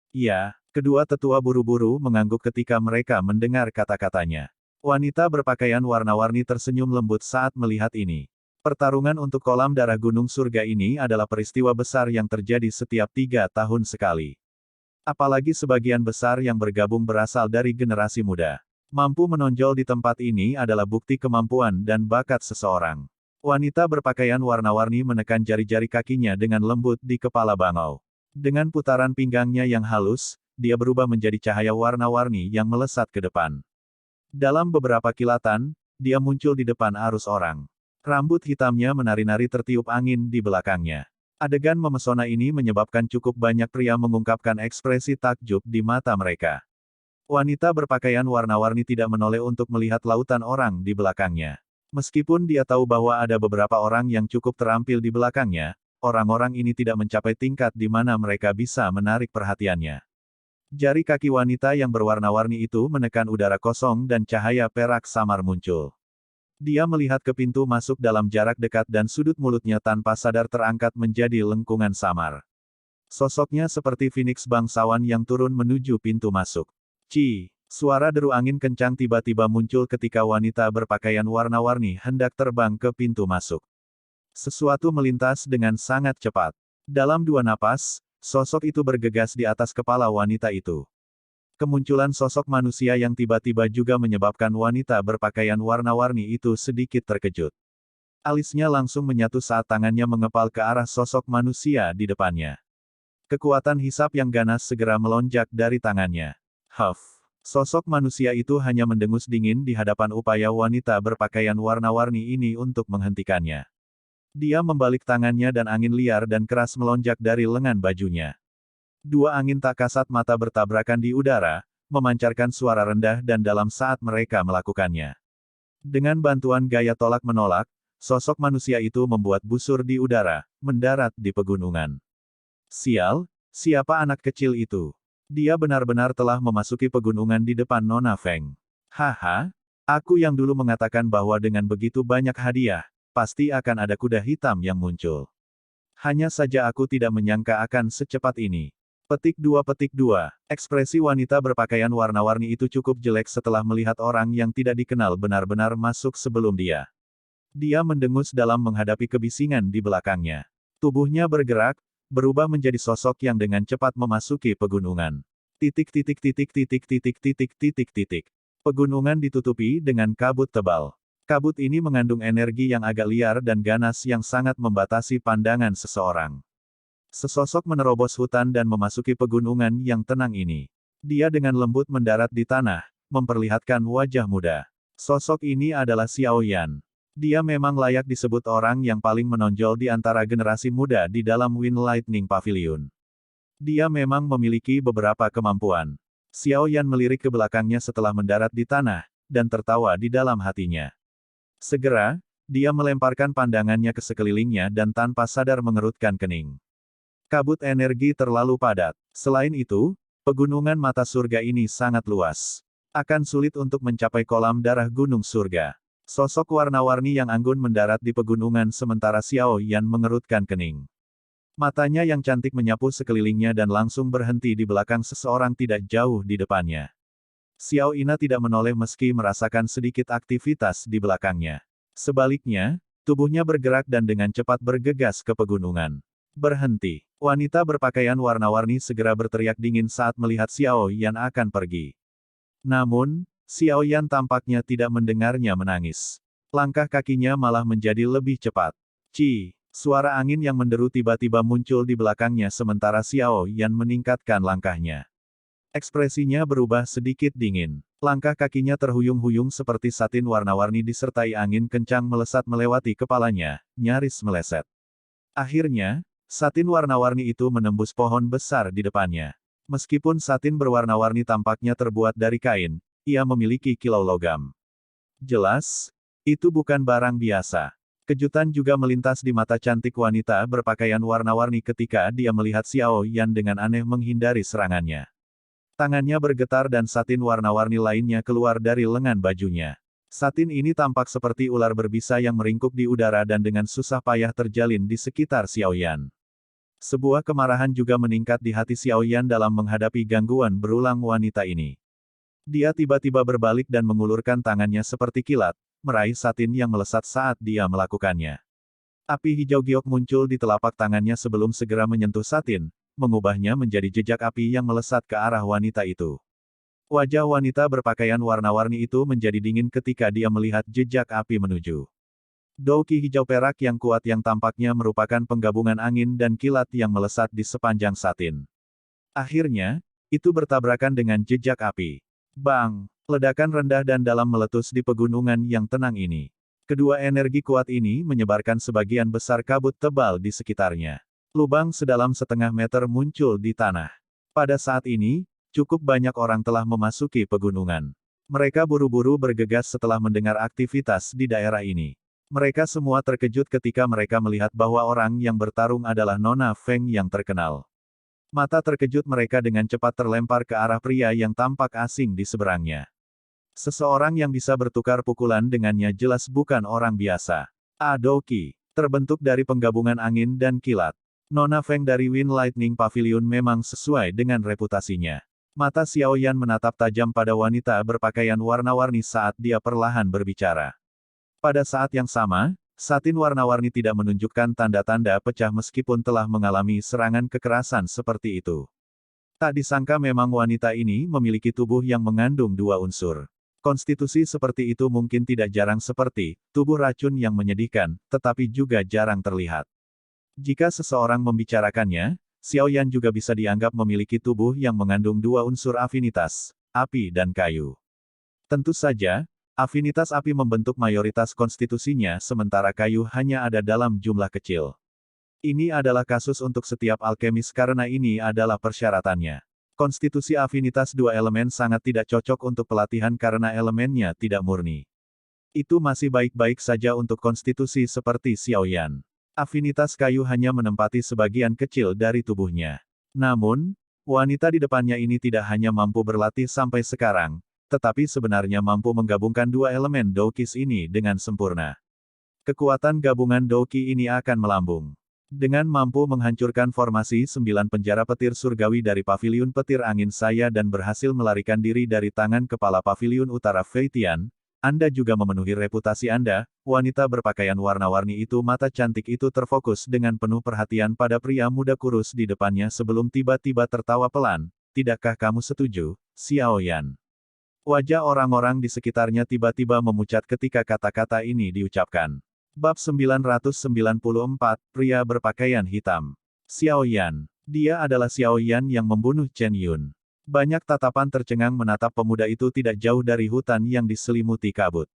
Iya, kedua tetua buru-buru mengangguk ketika mereka mendengar kata-katanya. Wanita berpakaian warna-warni tersenyum lembut saat melihat ini. Pertarungan untuk kolam darah Gunung Surga ini adalah peristiwa besar yang terjadi setiap 3 tahun sekali. Apalagi sebagian besar yang bergabung berasal dari generasi muda. Mampu menonjol di tempat ini adalah bukti kemampuan dan bakat seseorang. Wanita berpakaian warna-warni menekan jari-jari kakinya dengan lembut di kepala bangau. Dengan putaran pinggangnya yang halus, dia berubah menjadi cahaya warna-warni yang melesat ke depan. Dalam beberapa kilatan, dia muncul di depan arus orang. Rambut hitamnya menari-nari tertiup angin di belakangnya. Adegan memesona ini menyebabkan cukup banyak pria mengungkapkan ekspresi takjub di mata mereka. Wanita berpakaian warna-warni tidak menoleh untuk melihat lautan orang di belakangnya. Meskipun dia tahu bahwa ada beberapa orang yang cukup terampil di belakangnya, orang-orang ini tidak mencapai tingkat di mana mereka bisa menarik perhatiannya. Jari kaki wanita yang berwarna-warni itu menekan udara kosong dan cahaya perak samar muncul. Dia melihat ke pintu masuk dalam jarak dekat dan sudut mulutnya tanpa sadar terangkat menjadi lengkungan samar. Sosoknya seperti Phoenix bangsawan yang turun menuju pintu masuk. Ci, suara deru angin kencang tiba-tiba muncul ketika wanita berpakaian warna-warni hendak terbang ke pintu masuk. Sesuatu melintas dengan sangat cepat. Dalam 2 napas, sosok itu bergegas di atas kepala wanita itu. Kemunculan sosok manusia yang tiba-tiba juga menyebabkan wanita berpakaian warna-warni itu sedikit terkejut. Alisnya langsung menyatu saat tangannya mengepal ke arah sosok manusia di depannya. Kekuatan hisap yang ganas segera melonjak dari tangannya. Huff! Sosok manusia itu hanya mendengus dingin di hadapan upaya wanita berpakaian warna-warni ini untuk menghentikannya. Dia membalik tangannya dan angin liar dan keras melonjak dari lengan bajunya. 2 angin tak kasat mata bertabrakan di udara, memancarkan suara rendah dan dalam saat mereka melakukannya. Dengan bantuan gaya tolak-menolak, sosok manusia itu membuat busur di udara, mendarat di pegunungan. Sial, siapa anak kecil itu? Dia benar-benar telah memasuki pegunungan di depan Nona Feng. Haha, aku yang dulu mengatakan bahwa dengan begitu banyak hadiah, pasti akan ada kuda hitam yang muncul. Hanya saja aku tidak menyangka akan secepat ini. Petik 2. Ekspresi wanita berpakaian warna-warni itu cukup jelek setelah melihat orang yang tidak dikenal benar-benar masuk sebelum dia. Dia mendengus dalam menghadapi kebisingan di belakangnya. Tubuhnya bergerak, berubah menjadi sosok yang dengan cepat memasuki pegunungan. Pegunungan ditutupi dengan kabut tebal. Kabut ini mengandung energi yang agak liar dan ganas yang sangat membatasi pandangan seseorang. Sesosok menerobos hutan dan memasuki pegunungan yang tenang ini. Dia dengan lembut mendarat di tanah, memperlihatkan wajah muda. Sosok ini adalah Xiao Yan. Dia memang layak disebut orang yang paling menonjol di antara generasi muda di dalam Wind Lightning Pavilion. Dia memang memiliki beberapa kemampuan. Xiao Yan melirik ke belakangnya setelah mendarat di tanah, dan tertawa di dalam hatinya. Segera, dia melemparkan pandangannya ke sekelilingnya dan tanpa sadar mengerutkan kening. Kabut energi terlalu padat. Selain itu, pegunungan mata surga ini sangat luas. Akan sulit untuk mencapai kolam darah gunung surga. Sosok warna-warni yang anggun mendarat di pegunungan sementara Xiao Yan mengerutkan kening. Matanya yang cantik menyapu sekelilingnya dan langsung berhenti di belakang seseorang tidak jauh di depannya. Xiao Ina tidak menoleh meski merasakan sedikit aktivitas di belakangnya. Sebaliknya, tubuhnya bergerak dan dengan cepat bergegas ke pegunungan. Berhenti. Wanita berpakaian warna-warni segera berteriak dingin saat melihat Xiao Yan akan pergi. Namun, Xiao Yan tampaknya tidak mendengarnya menangis. Langkah kakinya malah menjadi lebih cepat. Ci, suara angin yang menderu tiba-tiba muncul di belakangnya sementara Xiao Yan meningkatkan langkahnya. Ekspresinya berubah sedikit dingin. Langkah kakinya terhuyung-huyung seperti satin warna-warni disertai angin kencang melesat melewati kepalanya, nyaris meleset. Akhirnya, satin warna-warni itu menembus pohon besar di depannya. Meskipun satin berwarna-warni tampaknya terbuat dari kain, ia memiliki kilau logam. Jelas, itu bukan barang biasa. Kejutan juga melintas di mata cantik wanita berpakaian warna-warni ketika dia melihat Xiao Yan dengan aneh menghindari serangannya. Tangannya bergetar dan satin warna-warni lainnya keluar dari lengan bajunya. Satin ini tampak seperti ular berbisa yang meringkuk di udara dan dengan susah payah terjalin di sekitar Xiao Yan. Sebuah kemarahan juga meningkat di hati Xiao Yan dalam menghadapi gangguan berulang wanita ini. Dia tiba-tiba berbalik dan mengulurkan tangannya seperti kilat, meraih satin yang melesat saat dia melakukannya. Api hijau giok muncul di telapak tangannya sebelum segera menyentuh satin, mengubahnya menjadi jejak api yang melesat ke arah wanita itu. Wajah wanita berpakaian warna-warni itu menjadi dingin ketika dia melihat jejak api menuju. Douki hijau perak yang kuat yang tampaknya merupakan penggabungan angin dan kilat yang melesat di sepanjang satin. Akhirnya, itu bertabrakan dengan jejak api. Bang! Ledakan rendah dan dalam meletus di pegunungan yang tenang ini. Kedua energi kuat ini menyebarkan sebagian besar kabut tebal di sekitarnya. Lubang sedalam setengah meter muncul di tanah. Pada saat ini, cukup banyak orang telah memasuki pegunungan. Mereka buru-buru bergegas setelah mendengar aktivitas di daerah ini. Mereka semua terkejut ketika mereka melihat bahwa orang yang bertarung adalah Nona Feng yang terkenal. Mata terkejut mereka dengan cepat terlempar ke arah pria yang tampak asing di seberangnya. Seseorang yang bisa bertukar pukulan dengannya jelas bukan orang biasa. Adoki, terbentuk dari penggabungan angin dan kilat. Nona Feng dari Wind Lightning Pavilion memang sesuai dengan reputasinya. Mata Xiao Yan menatap tajam pada wanita berpakaian warna-warni saat dia perlahan berbicara. Pada saat yang sama, satin warna-warni tidak menunjukkan tanda-tanda pecah meskipun telah mengalami serangan kekerasan seperti itu. Tak disangka memang wanita ini memiliki tubuh yang mengandung dua unsur. Konstitusi seperti itu mungkin tidak jarang seperti tubuh racun yang menyedihkan, tetapi juga jarang terlihat. Jika seseorang membicarakannya, Xiao Yan juga bisa dianggap memiliki tubuh yang mengandung dua unsur afinitas, api dan kayu. Tentu saja, afinitas api membentuk mayoritas konstitusinya sementara kayu hanya ada dalam jumlah kecil. Ini adalah kasus untuk setiap alkemis karena ini adalah persyaratannya. Konstitusi afinitas dua elemen sangat tidak cocok untuk pelatihan karena elemennya tidak murni. Itu masih baik-baik saja untuk konstitusi seperti Xiao Yan. Afinitas kayu hanya menempati sebagian kecil dari tubuhnya. Namun, wanita di depannya ini tidak hanya mampu berlatih sampai sekarang, tetapi sebenarnya mampu menggabungkan dua elemen Doukis ini dengan sempurna. Kekuatan gabungan Douki ini akan melambung. Dengan mampu menghancurkan formasi 9 penjara petir surgawi dari paviliun petir angin saya dan berhasil melarikan diri dari tangan kepala paviliun utara Fei Tian, Anda juga memenuhi reputasi Anda. Wanita berpakaian warna-warni itu mata cantik itu terfokus dengan penuh perhatian pada pria muda kurus di depannya sebelum tiba-tiba tertawa pelan. Tidakkah kamu setuju, Xiao Yan? Wajah orang-orang di sekitarnya tiba-tiba memucat ketika kata-kata ini diucapkan. Bab 994, Pria Berpakaian Hitam. Xiao Yan. Dia adalah Xiao Yan yang membunuh Chen Yun. Banyak tatapan tercengang menatap pemuda itu tidak jauh dari hutan yang diselimuti kabut.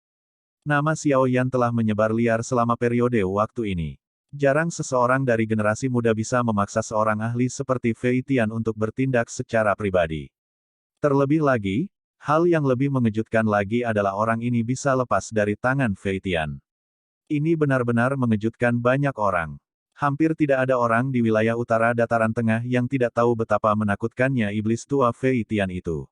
Nama Xiao Yan telah menyebar liar selama periode waktu ini. Jarang seseorang dari generasi muda bisa memaksa seorang ahli seperti Fei Tian untuk bertindak secara pribadi. Terlebih lagi, hal yang lebih mengejutkan lagi adalah orang ini bisa lepas dari tangan Fei Tian. Ini benar-benar mengejutkan banyak orang. Hampir tidak ada orang di wilayah utara dataran tengah yang tidak tahu betapa menakutkannya iblis tua Fei Tian itu.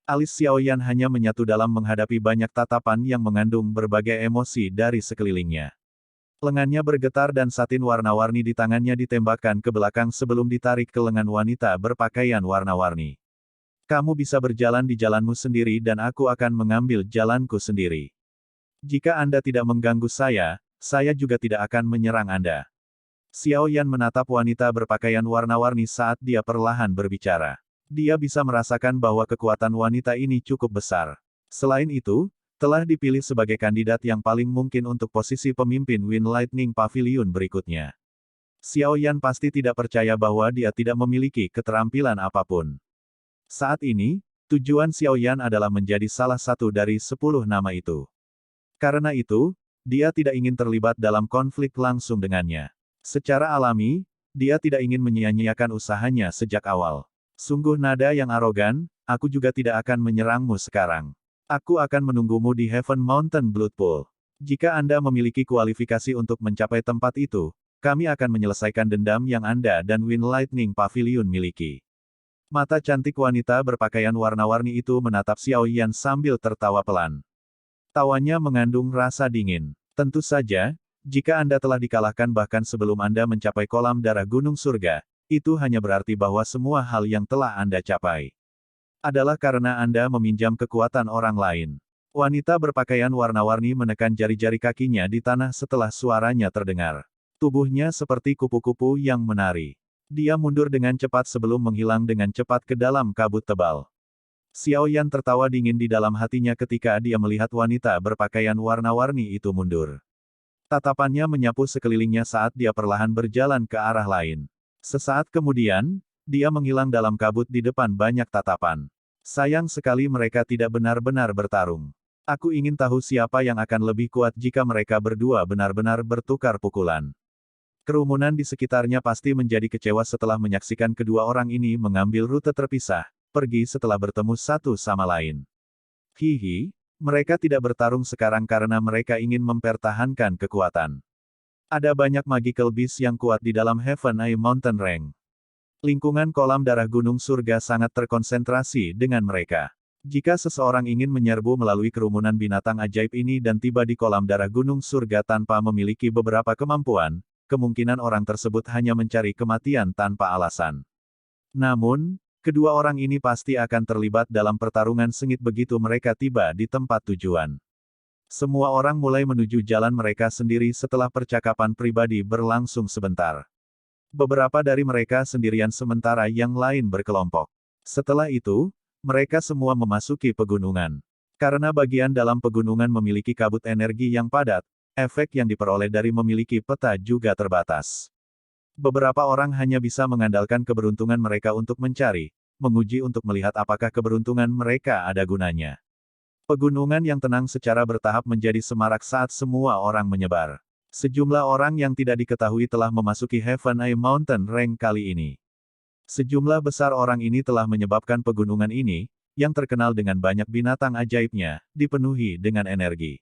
Alis Xiao Yan hanya menyatu dalam menghadapi banyak tatapan yang mengandung berbagai emosi dari sekelilingnya. Lengannya bergetar dan satin warna-warni di tangannya ditembakkan ke belakang sebelum ditarik ke lengan wanita berpakaian warna-warni. Kamu bisa berjalan di jalanmu sendiri dan aku akan mengambil jalanku sendiri. Jika Anda tidak mengganggu saya juga tidak akan menyerang Anda. Xiao Yan menatap wanita berpakaian warna-warni saat dia perlahan berbicara. Dia bisa merasakan bahwa kekuatan wanita ini cukup besar. Selain itu, telah dipilih sebagai kandidat yang paling mungkin untuk posisi pemimpin Wind Lightning Pavilion berikutnya. Xiao Yan pasti tidak percaya bahwa dia tidak memiliki keterampilan apapun. Saat ini, tujuan Xiao Yan adalah menjadi salah satu dari 10 nama itu. Karena itu, dia tidak ingin terlibat dalam konflik langsung dengannya. Secara alami, dia tidak ingin menyia-nyiakan usahanya sejak awal. Sungguh nada yang arogan, aku juga tidak akan menyerangmu sekarang. Aku akan menunggumu di Heaven Mountain Blood Pool. Jika Anda memiliki kualifikasi untuk mencapai tempat itu, kami akan menyelesaikan dendam yang Anda dan Wind Lightning Pavilion miliki. Mata cantik wanita berpakaian warna-warni itu menatap Xiao Yan sambil tertawa pelan. Tawanya mengandung rasa dingin. Tentu saja, jika Anda telah dikalahkan bahkan sebelum Anda mencapai kolam darah Gunung Surga, itu hanya berarti bahwa semua hal yang telah Anda capai adalah karena Anda meminjam kekuatan orang lain. Wanita berpakaian warna-warni menekan jari-jari kakinya di tanah setelah suaranya terdengar. Tubuhnya seperti kupu-kupu yang menari. Dia mundur dengan cepat sebelum menghilang dengan cepat ke dalam kabut tebal. Xiao Yan tertawa dingin di dalam hatinya ketika dia melihat wanita berpakaian warna-warni itu mundur. Tatapannya menyapu sekelilingnya saat dia perlahan berjalan ke arah lain. Sesaat kemudian, dia menghilang dalam kabut di depan banyak tatapan. Sayang sekali mereka tidak benar-benar bertarung. Aku ingin tahu siapa yang akan lebih kuat jika mereka berdua benar-benar bertukar pukulan. Kerumunan di sekitarnya pasti menjadi kecewa setelah menyaksikan kedua orang ini mengambil rute terpisah. Pergi setelah bertemu satu sama lain. Hihi, mereka tidak bertarung sekarang karena mereka ingin mempertahankan kekuatan. Ada banyak magical beast yang kuat di dalam Heaven Eye Mountain Range. Lingkungan kolam darah gunung surga sangat terkonsentrasi dengan mereka. Jika seseorang ingin menyerbu melalui kerumunan binatang ajaib ini dan tiba di kolam darah gunung surga tanpa memiliki beberapa kemampuan, kemungkinan orang tersebut hanya mencari kematian tanpa alasan. Namun, kedua orang ini pasti akan terlibat dalam pertarungan sengit begitu mereka tiba di tempat tujuan. Semua orang mulai menuju jalan mereka sendiri setelah percakapan pribadi berlangsung sebentar. Beberapa dari mereka sendirian sementara yang lain berkelompok. Setelah itu, mereka semua memasuki pegunungan. Karena bagian dalam pegunungan memiliki kabut energi yang padat, efek yang diperoleh dari memiliki peta juga terbatas. Beberapa orang hanya bisa mengandalkan keberuntungan mereka untuk mencari, menguji untuk melihat apakah keberuntungan mereka ada gunanya. Pegunungan yang tenang secara bertahap menjadi semarak saat semua orang menyebar. Sejumlah orang yang tidak diketahui telah memasuki Heaven Eye Mountain Range kali ini. Sejumlah besar orang ini telah menyebabkan pegunungan ini, yang terkenal dengan banyak binatang ajaibnya, dipenuhi dengan energi.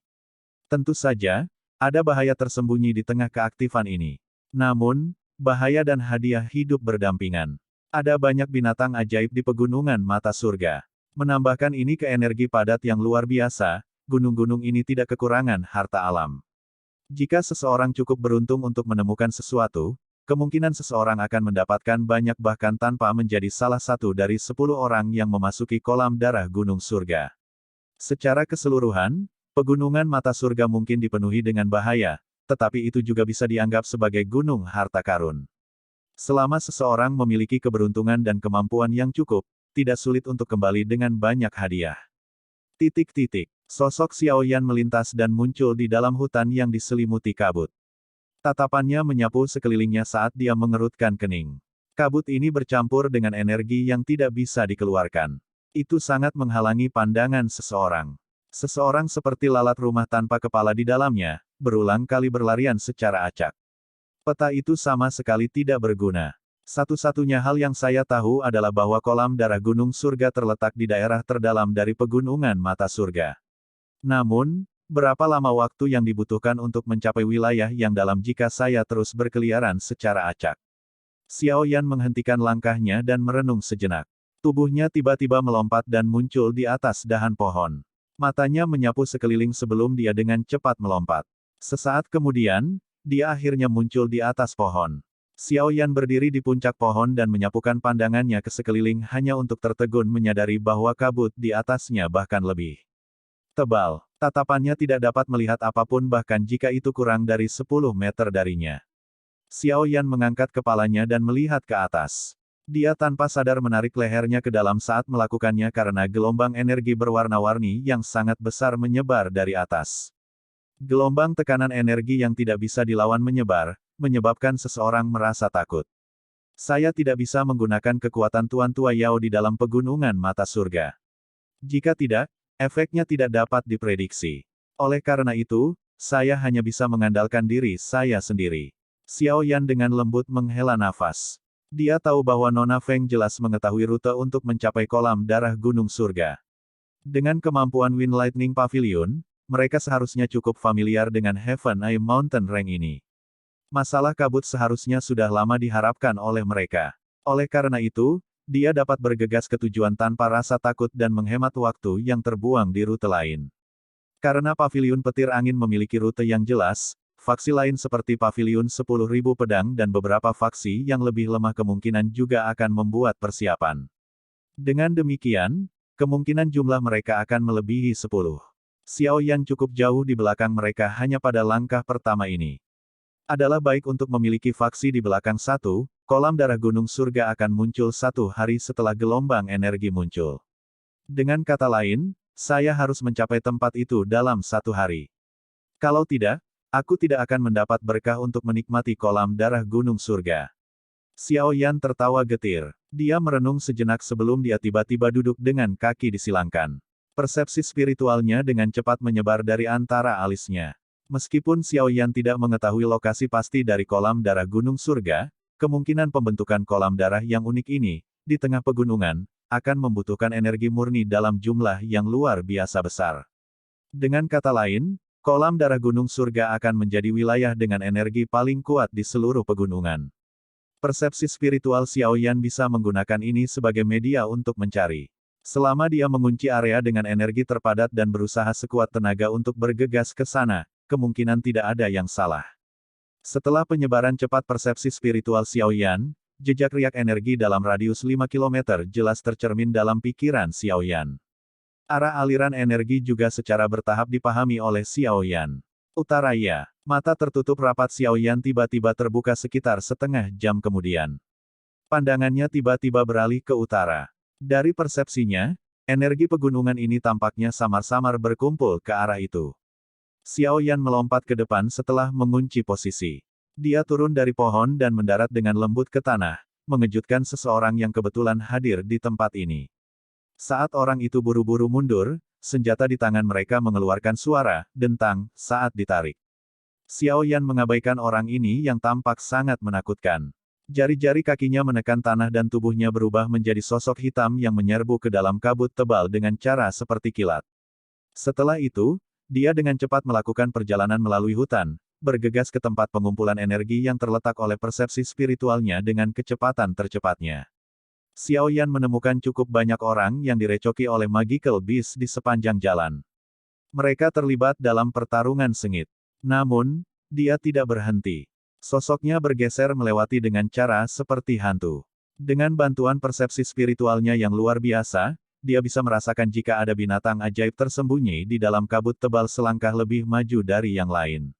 Tentu saja, ada bahaya tersembunyi di tengah keaktifan ini. Namun, bahaya dan hadiah hidup berdampingan. Ada banyak binatang ajaib di pegunungan mata surga. Menambahkan ini ke energi padat yang luar biasa, gunung-gunung ini tidak kekurangan harta alam. Jika seseorang cukup beruntung untuk menemukan sesuatu, kemungkinan seseorang akan mendapatkan banyak bahkan tanpa menjadi salah satu dari 10 orang yang memasuki kolam darah gunung surga. Secara keseluruhan, pegunungan mata surga mungkin dipenuhi dengan bahaya, tetapi itu juga bisa dianggap sebagai gunung harta karun. Selama seseorang memiliki keberuntungan dan kemampuan yang cukup, tidak sulit untuk kembali dengan banyak hadiah. Sosok Xiao Yan melintas dan muncul di dalam hutan yang diselimuti kabut. Tatapannya menyapu sekelilingnya saat dia mengerutkan kening. Kabut ini bercampur dengan energi yang tidak bisa dikeluarkan. Itu sangat menghalangi pandangan seseorang. Seseorang seperti lalat rumah tanpa kepala di dalamnya, berulang kali berlarian secara acak. Peta itu sama sekali tidak berguna. Satu-satunya hal yang saya tahu adalah bahwa kolam darah gunung surga terletak di daerah terdalam dari pegunungan mata surga. Namun, berapa lama waktu yang dibutuhkan untuk mencapai wilayah yang dalam jika saya terus berkeliaran secara acak? Xiao Yan menghentikan langkahnya dan merenung sejenak. Tubuhnya tiba-tiba melompat dan muncul di atas dahan pohon. Matanya menyapu sekeliling sebelum dia dengan cepat melompat. Sesaat kemudian, dia akhirnya muncul di atas pohon. Xiao Yan berdiri di puncak pohon dan menyapukan pandangannya ke sekeliling hanya untuk tertegun menyadari bahwa kabut di atasnya bahkan lebih tebal. Tatapannya tidak dapat melihat apapun bahkan jika itu kurang dari 10 meter darinya. Xiao Yan mengangkat kepalanya dan melihat ke atas. Dia tanpa sadar menarik lehernya ke dalam saat melakukannya karena gelombang energi berwarna-warni yang sangat besar menyebar dari atas. Gelombang tekanan energi yang tidak bisa dilawan menyebar, menyebabkan seseorang merasa takut. Saya tidak bisa menggunakan kekuatan Tuan Tua Yao di dalam pegunungan mata surga. Jika tidak, efeknya tidak dapat diprediksi. Oleh karena itu, saya hanya bisa mengandalkan diri saya sendiri. Xiao Yan dengan lembut menghela nafas. Dia tahu bahwa Nona Feng jelas mengetahui rute untuk mencapai kolam darah gunung surga. Dengan kemampuan Wind Lightning Pavilion, mereka seharusnya cukup familiar dengan Heaven Eye Mountain Range ini. Masalah kabut seharusnya sudah lama diharapkan oleh mereka. Oleh karena itu, dia dapat bergegas ke tujuan tanpa rasa takut dan menghemat waktu yang terbuang di rute lain. Karena Paviliun Petir Angin memiliki rute yang jelas, faksi lain seperti Paviliun 10.000 Pedang dan beberapa faksi yang lebih lemah kemungkinan juga akan membuat persiapan. Dengan demikian, kemungkinan jumlah mereka akan melebihi 10. Xiao Yan cukup jauh di belakang mereka hanya pada langkah pertama ini. Adalah baik untuk memiliki faksi di belakang satu, kolam darah gunung surga akan muncul 1 hari setelah gelombang energi muncul. Dengan kata lain, saya harus mencapai tempat itu dalam 1 hari. Kalau tidak, aku tidak akan mendapat berkah untuk menikmati kolam darah gunung surga. Xiao Yan tertawa getir. Dia merenung sejenak sebelum dia tiba-tiba duduk dengan kaki disilangkan. Persepsi spiritualnya dengan cepat menyebar dari antara alisnya. Meskipun Xiao Yan tidak mengetahui lokasi pasti dari kolam darah gunung surga, kemungkinan pembentukan kolam darah yang unik ini, di tengah pegunungan, akan membutuhkan energi murni dalam jumlah yang luar biasa besar. Dengan kata lain, kolam darah gunung surga akan menjadi wilayah dengan energi paling kuat di seluruh pegunungan. Persepsi spiritual Xiao Yan bisa menggunakan ini sebagai media untuk mencari. Selama dia mengunci area dengan energi terpadat dan berusaha sekuat tenaga untuk bergegas ke sana, kemungkinan tidak ada yang salah. Setelah penyebaran cepat persepsi spiritual Xiao Yan, jejak riak energi dalam radius 5 km jelas tercermin dalam pikiran Xiao Yan. Arah aliran energi juga secara bertahap dipahami oleh Xiao Yan. Utara ya. Mata tertutup rapat Xiao Yan tiba-tiba terbuka sekitar setengah jam kemudian. Pandangannya tiba-tiba beralih ke utara. Dari persepsinya, energi pegunungan ini tampaknya samar-samar berkumpul ke arah itu. Xiao Yan melompat ke depan setelah mengunci posisi. Dia turun dari pohon dan mendarat dengan lembut ke tanah, mengejutkan seseorang yang kebetulan hadir di tempat ini. Saat orang itu buru-buru mundur, senjata di tangan mereka mengeluarkan suara dentang saat ditarik. Xiao Yan mengabaikan orang ini yang tampak sangat menakutkan. Jari-jari kakinya menekan tanah dan tubuhnya berubah menjadi sosok hitam yang menyerbu ke dalam kabut tebal dengan cara seperti kilat. Setelah itu, dia dengan cepat melakukan perjalanan melalui hutan, bergegas ke tempat pengumpulan energi yang terletak oleh persepsi spiritualnya dengan kecepatan tercepatnya. Xiao Yan menemukan cukup banyak orang yang direcoki oleh magical beast di sepanjang jalan. Mereka terlibat dalam pertarungan sengit. Namun, dia tidak berhenti. Sosoknya bergeser melewati dengan cara seperti hantu. Dengan bantuan persepsi spiritualnya yang luar biasa, dia bisa merasakan jika ada binatang ajaib tersembunyi di dalam kabut tebal selangkah lebih maju dari yang lain.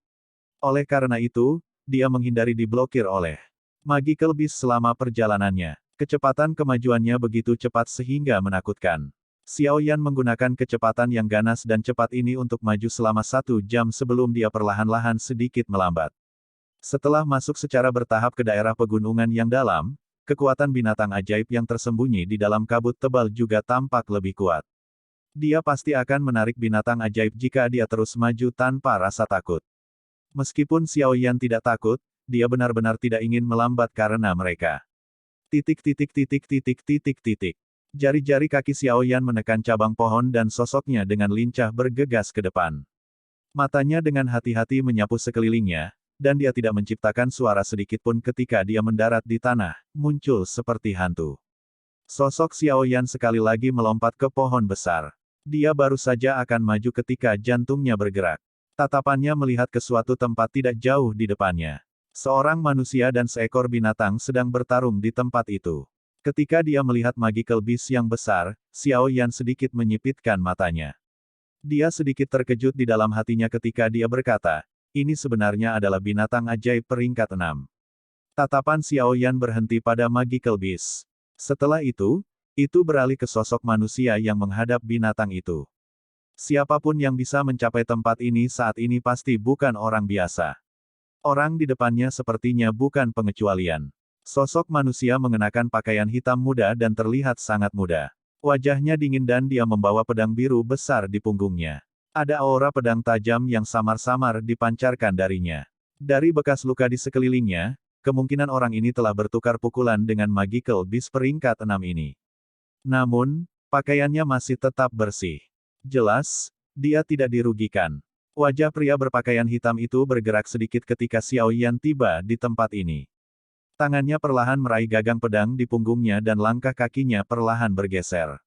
Oleh karena itu, dia menghindari diblokir oleh magical beast selama perjalanannya. Kecepatan kemajuannya begitu cepat sehingga menakutkan. Xiao Yan menggunakan kecepatan yang ganas dan cepat ini untuk maju selama 1 jam sebelum dia perlahan-lahan sedikit melambat. Setelah masuk secara bertahap ke daerah pegunungan yang dalam, kekuatan binatang ajaib yang tersembunyi di dalam kabut tebal juga tampak lebih kuat. Dia pasti akan menarik binatang ajaib jika dia terus maju tanpa rasa takut. Meskipun Xiao Yan tidak takut, dia benar-benar tidak ingin melambat karena mereka. Jari-jari kaki Xiao Yan menekan cabang pohon dan sosoknya dengan lincah bergegas ke depan. Matanya dengan hati-hati menyapu sekelilingnya, dan dia tidak menciptakan suara sedikitpun ketika dia mendarat di tanah, muncul seperti hantu. Sosok Xiao Yan sekali lagi melompat ke pohon besar. Dia baru saja akan maju ketika jantungnya bergerak. Tatapannya melihat ke suatu tempat tidak jauh di depannya. Seorang manusia dan seekor binatang sedang bertarung di tempat itu. Ketika dia melihat magical beast yang besar, Xiao Yan sedikit menyipitkan matanya. Dia sedikit terkejut di dalam hatinya ketika dia berkata, ini sebenarnya adalah binatang ajaib peringkat 6. Tatapan Xiao Yan berhenti pada magical beast. Setelah itu beralih ke sosok manusia yang menghadap binatang itu. Siapapun yang bisa mencapai tempat ini saat ini pasti bukan orang biasa. Orang di depannya sepertinya bukan pengecualian. Sosok manusia mengenakan pakaian hitam muda dan terlihat sangat muda. Wajahnya dingin dan dia membawa pedang biru besar di punggungnya. Ada aura pedang tajam yang samar-samar dipancarkan darinya. Dari bekas luka di sekelilingnya, kemungkinan orang ini telah bertukar pukulan dengan magical beast peringkat 6 ini. Namun, pakaiannya masih tetap bersih. Jelas, dia tidak dirugikan. Wajah pria berpakaian hitam itu bergerak sedikit ketika Xiao Yan tiba di tempat ini. Tangannya perlahan meraih gagang pedang di punggungnya dan langkah kakinya perlahan bergeser.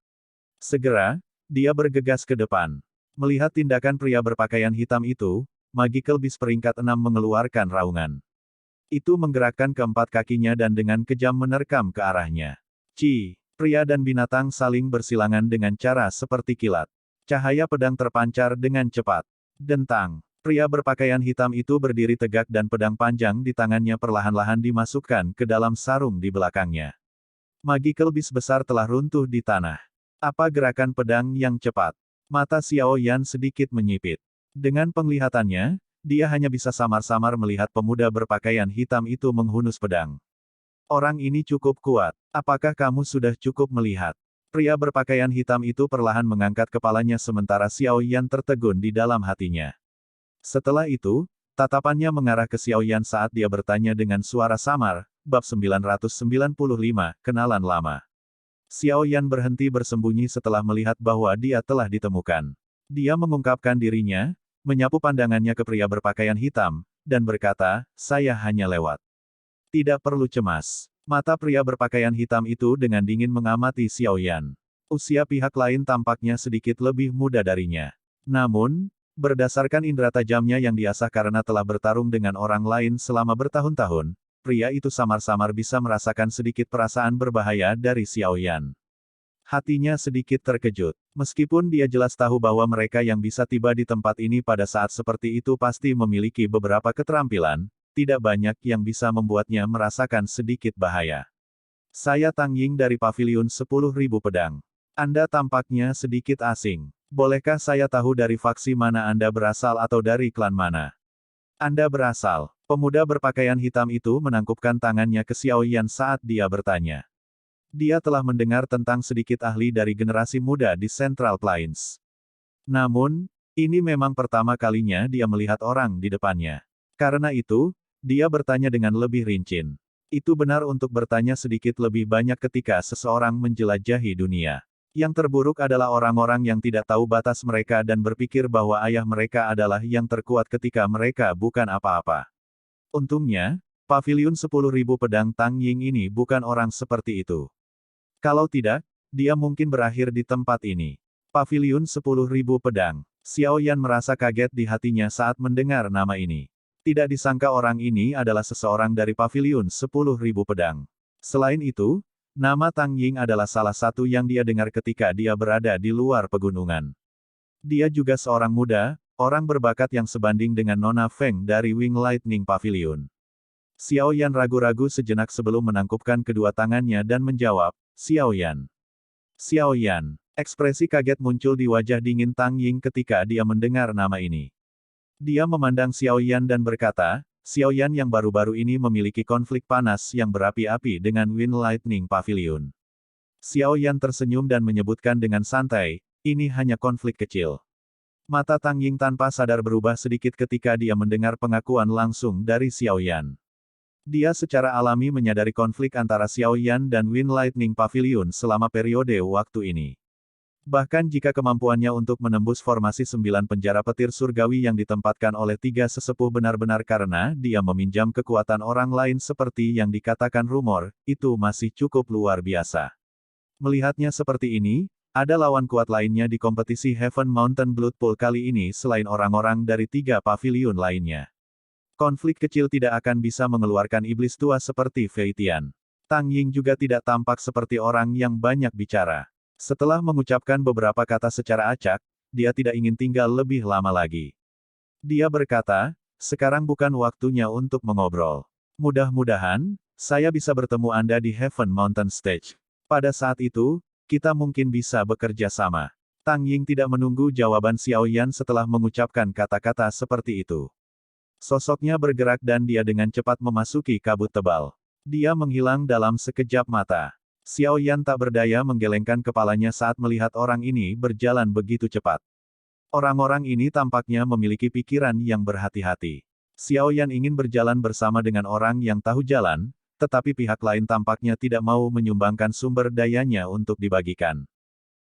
Segera, dia bergegas ke depan. Melihat tindakan pria berpakaian hitam itu, magical beast peringkat 6 mengeluarkan raungan. Itu menggerakkan keempat kakinya dan dengan kejam menerkam ke arahnya. Pria dan binatang saling bersilangan dengan cara seperti kilat. Cahaya pedang terpancar dengan cepat. Dentang. Pria berpakaian hitam itu berdiri tegak dan pedang panjang di tangannya perlahan-lahan dimasukkan ke dalam sarung di belakangnya. Magical beast besar telah runtuh di tanah. Apa gerakan pedang yang cepat? Mata Xiao Yan sedikit menyipit. Dengan penglihatannya, dia hanya bisa samar-samar melihat pemuda berpakaian hitam itu menghunus pedang. Orang ini cukup kuat. Apakah kamu sudah cukup melihat? Pria berpakaian hitam itu perlahan mengangkat kepalanya sementara Xiao Yan tertegun di dalam hatinya. Setelah itu, tatapannya mengarah ke Xiao Yan saat dia bertanya dengan suara samar, bab 995, kenalan lama. Xiao Yan berhenti bersembunyi setelah melihat bahwa dia telah ditemukan. Dia mengungkapkan dirinya, menyapu pandangannya ke pria berpakaian hitam, dan berkata, saya hanya lewat. Tidak perlu cemas. Mata pria berpakaian hitam itu dengan dingin mengamati Xiao Yan. Usia pihak lain tampaknya sedikit lebih muda darinya. Namun, berdasarkan indera tajamnya yang diasah karena telah bertarung dengan orang lain selama bertahun-tahun, pria itu samar-samar bisa merasakan sedikit perasaan berbahaya dari Xiao Yan. Hatinya sedikit terkejut. Meskipun dia jelas tahu bahwa mereka yang bisa tiba di tempat ini pada saat seperti itu pasti memiliki beberapa keterampilan, tidak banyak yang bisa membuatnya merasakan sedikit bahaya. Saya Tang Ying dari Paviliun 10.000 Pedang. Anda tampaknya sedikit asing. Bolehkah saya tahu dari faksi mana Anda berasal atau dari klan mana? Anda berasal. Pemuda berpakaian hitam itu menangkupkan tangannya ke Xiao Yan saat dia bertanya. Dia telah mendengar tentang sedikit ahli dari generasi muda di Central Plains. Namun, ini memang pertama kalinya dia melihat orang di depannya. Karena itu, dia bertanya dengan lebih rinci. Itu benar untuk bertanya sedikit lebih banyak ketika seseorang menjelajahi dunia. Yang terburuk adalah orang-orang yang tidak tahu batas mereka dan berpikir bahwa ayah mereka adalah yang terkuat ketika mereka bukan apa-apa. Untungnya, Paviliun 10.000 Pedang Tang Ying ini bukan orang seperti itu. Kalau tidak, dia mungkin berakhir di tempat ini. Paviliun 10.000 Pedang. Xiao Yan merasa kaget di hatinya saat mendengar nama ini. Tidak disangka orang ini adalah seseorang dari Paviliun 10.000 Pedang. Selain itu, nama Tang Ying adalah salah satu yang dia dengar ketika dia berada di luar pegunungan. Dia juga seorang muda, orang berbakat yang sebanding dengan Nona Feng dari Wing Lightning Pavilion. Xiao Yan ragu-ragu sejenak sebelum menangkupkan kedua tangannya dan menjawab, Xiao Yan. Xiao Yan. Ekspresi kaget muncul di wajah dingin Tang Ying ketika dia mendengar nama ini. Dia memandang Xiao Yan dan berkata, Xiao Yan yang baru-baru ini memiliki konflik panas yang berapi-api dengan Wind Lightning Pavilion. Xiao Yan tersenyum dan menyebutkan dengan santai, ini hanya konflik kecil. Mata Tang Ying tanpa sadar berubah sedikit ketika dia mendengar pengakuan langsung dari Xiao Yan. Dia secara alami menyadari konflik antara Xiao Yan dan Wind Lightning Pavilion selama periode waktu ini. Bahkan jika kemampuannya untuk menembus formasi 9 penjara petir surgawi yang ditempatkan oleh 3 sesepuh benar-benar karena dia meminjam kekuatan orang lain seperti yang dikatakan rumor, itu masih cukup luar biasa. Melihatnya seperti ini, ada lawan kuat lainnya di kompetisi Heaven Mountain Blood Pool kali ini selain orang-orang dari 3 pavilion lainnya. Konflik kecil tidak akan bisa mengeluarkan iblis tua seperti Fei Tian. Tang Ying juga tidak tampak seperti orang yang banyak bicara. Setelah mengucapkan beberapa kata secara acak, dia tidak ingin tinggal lebih lama lagi. Dia berkata, sekarang bukan waktunya untuk mengobrol. Mudah-mudahan, saya bisa bertemu Anda di Heaven Mountain Stage. Pada saat itu, kita mungkin bisa bekerja sama. Tang Ying tidak menunggu jawaban Xiao Yan setelah mengucapkan kata-kata seperti itu. Sosoknya bergerak dan dia dengan cepat memasuki kabut tebal. Dia menghilang dalam sekejap mata. Xiao Yan tak berdaya menggelengkan kepalanya saat melihat orang ini berjalan begitu cepat. Orang-orang ini tampaknya memiliki pikiran yang berhati-hati. Xiao Yan ingin berjalan bersama dengan orang yang tahu jalan, tetapi pihak lain tampaknya tidak mau menyumbangkan sumber dayanya untuk dibagikan.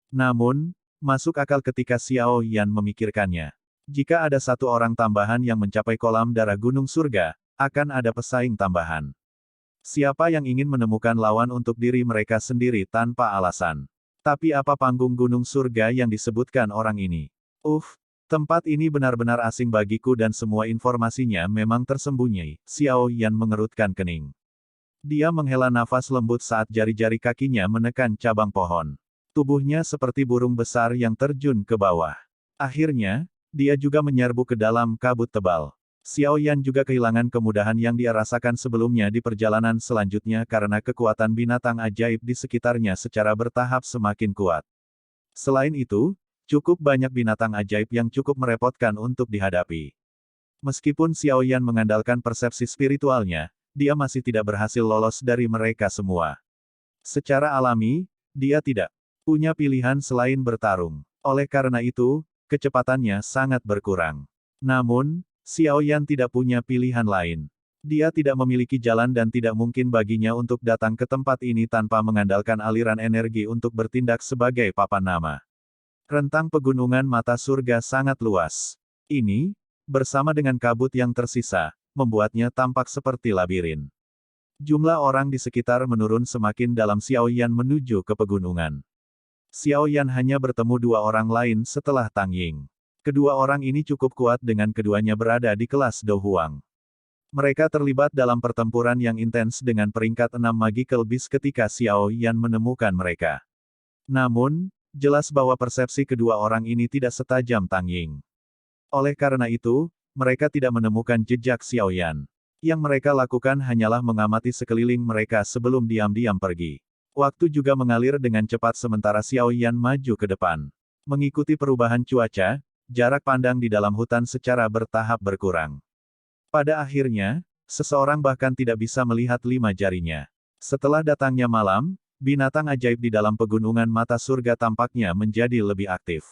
Namun, masuk akal ketika Xiao Yan memikirkannya. Jika ada satu orang tambahan yang mencapai kolam darah Gunung Surga, akan ada pesaing tambahan. Siapa yang ingin menemukan lawan untuk diri mereka sendiri tanpa alasan? Tapi apa panggung Gunung Surga yang disebutkan orang ini? Tempat ini benar-benar asing bagiku dan semua informasinya memang tersembunyi. Xiao Yan mengerutkan kening. Dia menghela nafas lembut saat jari-jari kakinya menekan cabang pohon. Tubuhnya seperti burung besar yang terjun ke bawah. Akhirnya, dia juga menyerbu ke dalam kabut tebal. Xiao Yan juga kehilangan kemudahan yang dia rasakan sebelumnya di perjalanan selanjutnya karena kekuatan binatang ajaib di sekitarnya secara bertahap semakin kuat. Selain itu, cukup banyak binatang ajaib yang cukup merepotkan untuk dihadapi. Meskipun Xiao Yan mengandalkan persepsi spiritualnya, dia masih tidak berhasil lolos dari mereka semua. Secara alami, dia tidak punya pilihan selain bertarung. Oleh karena itu, kecepatannya sangat berkurang. Namun, Xiao Yan tidak punya pilihan lain. Dia tidak memiliki jalan dan tidak mungkin baginya untuk datang ke tempat ini tanpa mengandalkan aliran energi untuk bertindak sebagai papan nama. Rentang pegunungan mata surga sangat luas. Ini, bersama dengan kabut yang tersisa, membuatnya tampak seperti labirin. Jumlah orang di sekitar menurun semakin dalam. Xiao Yan menuju ke pegunungan. Xiao Yan hanya bertemu dua orang lain setelah Tang Ying. Kedua orang ini cukup kuat dengan keduanya berada di kelas Do Huang. Mereka terlibat dalam pertempuran yang intens dengan peringkat 6 Magical Beast ketika Xiao Yan menemukan mereka. Namun, jelas bahwa persepsi kedua orang ini tidak setajam Tang Ying. Oleh karena itu, mereka tidak menemukan jejak Xiao Yan. Yang mereka lakukan hanyalah mengamati sekeliling mereka sebelum diam-diam pergi. Waktu juga mengalir dengan cepat sementara Xiao Yan maju ke depan. Mengikuti perubahan cuaca, jarak pandang di dalam hutan secara bertahap berkurang. Pada akhirnya, seseorang bahkan tidak bisa melihat 5 jarinya. Setelah datangnya malam, binatang ajaib di dalam pegunungan mata surga tampaknya menjadi lebih aktif.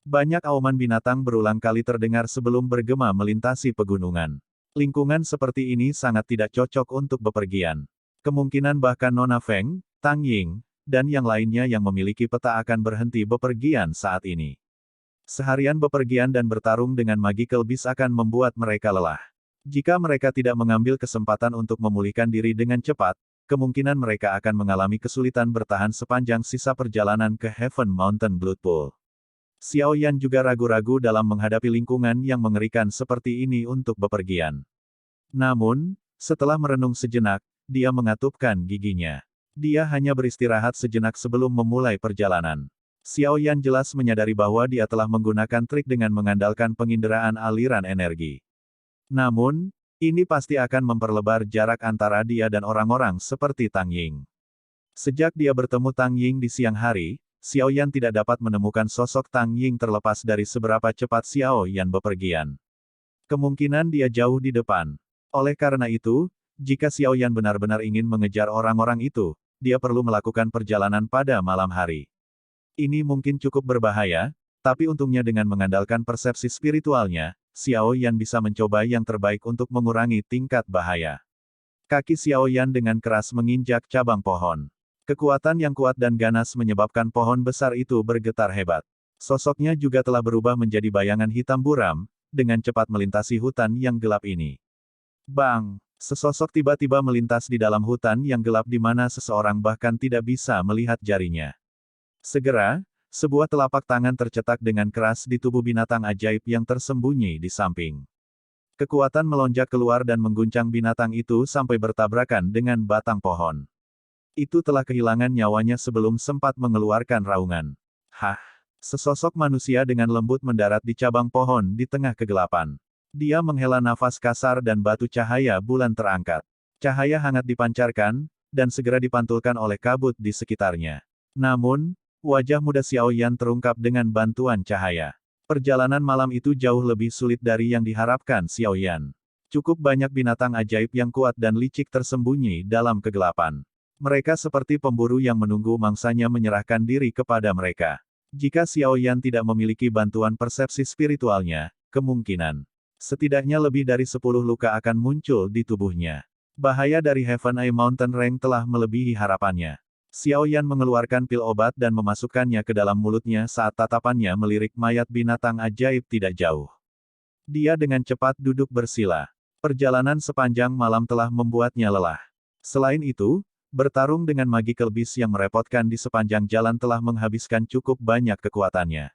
Banyak auman binatang berulang kali terdengar sebelum bergema melintasi pegunungan. Lingkungan seperti ini sangat tidak cocok untuk bepergian. Kemungkinan bahkan Nona Feng, Tang Ying, dan yang lainnya yang memiliki peta akan berhenti bepergian saat ini. Seharian bepergian dan bertarung dengan Magical Beast akan membuat mereka lelah. Jika mereka tidak mengambil kesempatan untuk memulihkan diri dengan cepat, kemungkinan mereka akan mengalami kesulitan bertahan sepanjang sisa perjalanan ke Heaven Mountain Blood Pool. Xiao Yan juga ragu-ragu dalam menghadapi lingkungan yang mengerikan seperti ini untuk bepergian. Namun, setelah merenung sejenak, dia mengatupkan giginya. Dia hanya beristirahat sejenak sebelum memulai perjalanan. Xiao Yan jelas menyadari bahwa dia telah menggunakan trik dengan mengandalkan penginderaan aliran energi. Namun, ini pasti akan memperlebar jarak antara dia dan orang-orang seperti Tang Ying. Sejak dia bertemu Tang Ying di siang hari, Xiao Yan tidak dapat menemukan sosok Tang Ying terlepas dari seberapa cepat Xiao Yan bepergian. Kemungkinan dia jauh di depan. Oleh karena itu, jika Xiao Yan benar-benar ingin mengejar orang-orang itu, dia perlu melakukan perjalanan pada malam hari. Ini mungkin cukup berbahaya, tapi untungnya dengan mengandalkan persepsi spiritualnya, Xiao Yan bisa mencoba yang terbaik untuk mengurangi tingkat bahaya. Kaki Xiao Yan dengan keras menginjak cabang pohon. Kekuatan yang kuat dan ganas menyebabkan pohon besar itu bergetar hebat. Sosoknya juga telah berubah menjadi bayangan hitam buram, dengan cepat melintasi hutan yang gelap ini. Bang! Sesosok tiba-tiba melintas di dalam hutan yang gelap di mana seseorang bahkan tidak bisa melihat jarinya. Segera, sebuah telapak tangan tercetak dengan keras di tubuh binatang ajaib yang tersembunyi di samping. Kekuatan melonjak keluar dan mengguncang binatang itu sampai bertabrakan dengan batang pohon. Itu telah kehilangan nyawanya sebelum sempat mengeluarkan raungan. Hah! Sesosok manusia dengan lembut mendarat di cabang pohon di tengah kegelapan. Dia menghela nafas kasar dan batu cahaya bulan terangkat. Cahaya hangat dipancarkan, dan segera dipantulkan oleh kabut di sekitarnya. Namun, wajah muda Xiao Yan terungkap dengan bantuan cahaya. Perjalanan malam itu jauh lebih sulit dari yang diharapkan Xiao Yan. Cukup banyak binatang ajaib yang kuat dan licik tersembunyi dalam kegelapan. Mereka seperti pemburu yang menunggu mangsanya menyerahkan diri kepada mereka. Jika Xiao Yan tidak memiliki bantuan persepsi spiritualnya, kemungkinan setidaknya lebih dari 10 luka akan muncul di tubuhnya. Bahaya dari Heaven Eye Mountain Range telah melebihi harapannya. Xiao Yan mengeluarkan pil obat dan memasukkannya ke dalam mulutnya saat tatapannya melirik mayat binatang ajaib tidak jauh. Dia dengan cepat duduk bersila. Perjalanan sepanjang malam telah membuatnya lelah. Selain itu, bertarung dengan Magical Beast yang merepotkan di sepanjang jalan telah menghabiskan cukup banyak kekuatannya.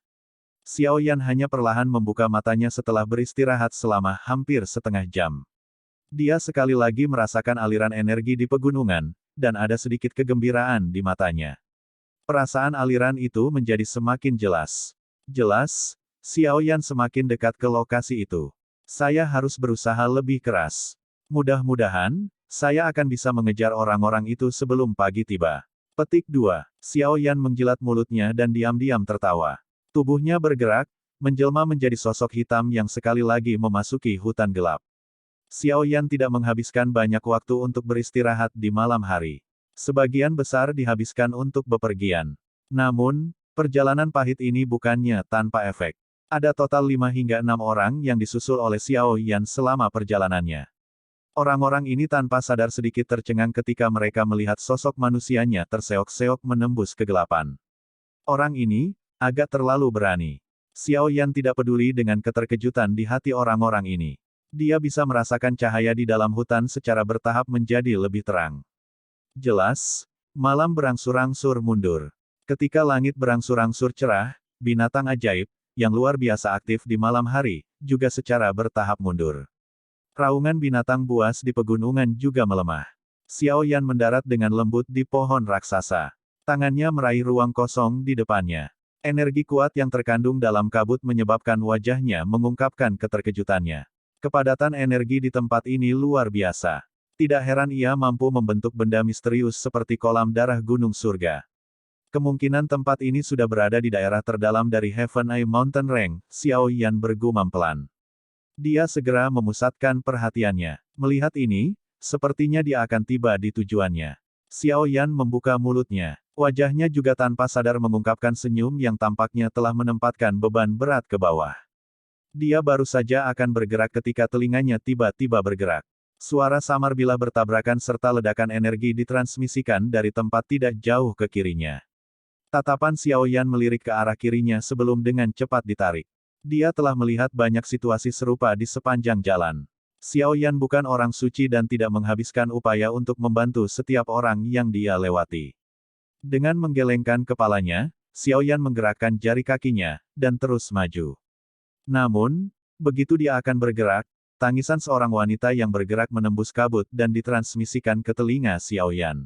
Xiao Yan hanya perlahan membuka matanya setelah beristirahat selama hampir setengah jam. Dia sekali lagi merasakan aliran energi di pegunungan, dan ada sedikit kegembiraan di matanya. Perasaan aliran itu menjadi semakin jelas. Jelas, Xiao Yan semakin dekat ke lokasi itu. Saya harus berusaha lebih keras. Mudah-mudahan, saya akan bisa mengejar orang-orang itu sebelum pagi tiba. Petik 2. Xiao Yan menjilat mulutnya dan diam-diam tertawa. Tubuhnya bergerak, menjelma menjadi sosok hitam yang sekali lagi memasuki hutan gelap. Xiao Yan tidak menghabiskan banyak waktu untuk beristirahat di malam hari. Sebagian besar dihabiskan untuk bepergian. Namun, perjalanan pahit ini bukannya tanpa efek. Ada total 5 hingga 6 orang yang disusul oleh Xiao Yan selama perjalanannya. Orang-orang ini tanpa sadar sedikit tercengang ketika mereka melihat sosok manusianya terseok-seok menembus kegelapan. Orang ini, agak terlalu berani. Xiao Yan tidak peduli dengan keterkejutan di hati orang-orang ini. Dia bisa merasakan cahaya di dalam hutan secara bertahap menjadi lebih terang. Jelas, malam berangsur-angsur mundur. Ketika langit berangsur-angsur cerah, binatang ajaib, yang luar biasa aktif di malam hari, juga secara bertahap mundur. Raungan binatang buas di pegunungan juga melemah. Xiao Yan mendarat dengan lembut di pohon raksasa. Tangannya meraih ruang kosong di depannya. Energi kuat yang terkandung dalam kabut menyebabkan wajahnya mengungkapkan keterkejutannya. Kepadatan energi di tempat ini luar biasa. Tidak heran ia mampu membentuk benda misterius seperti kolam darah gunung surga. Kemungkinan tempat ini sudah berada di daerah terdalam dari Heaven Eye Mountain Range, Xiao Yan bergumam pelan. Dia segera memusatkan perhatiannya. Melihat ini, sepertinya dia akan tiba di tujuannya. Xiao Yan membuka mulutnya. Wajahnya juga tanpa sadar mengungkapkan senyum yang tampaknya telah menempatkan beban berat ke bawah. Dia baru saja akan bergerak ketika telinganya tiba-tiba bergerak. Suara samar bilah bertabrakan serta ledakan energi ditransmisikan dari tempat tidak jauh ke kirinya. Tatapan Xiao Yan melirik ke arah kirinya sebelum dengan cepat ditarik. Dia telah melihat banyak situasi serupa di sepanjang jalan. Xiao Yan bukan orang suci dan tidak menghabiskan upaya untuk membantu setiap orang yang dia lewati. Dengan menggelengkan kepalanya, Xiao Yan menggerakkan jari kakinya, dan terus maju. Namun, begitu dia akan bergerak, tangisan seorang wanita yang bergerak menembus kabut dan ditransmisikan ke telinga Xiao Yan.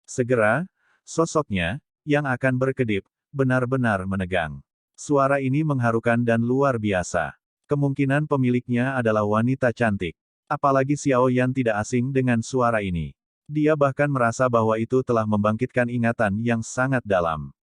Segera, sosoknya, yang akan berkedip, benar-benar menegang. Suara ini mengharukan dan luar biasa. Kemungkinan pemiliknya adalah wanita cantik. Apalagi Xiao Yan tidak asing dengan suara ini. Dia bahkan merasa bahwa itu telah membangkitkan ingatan yang sangat dalam.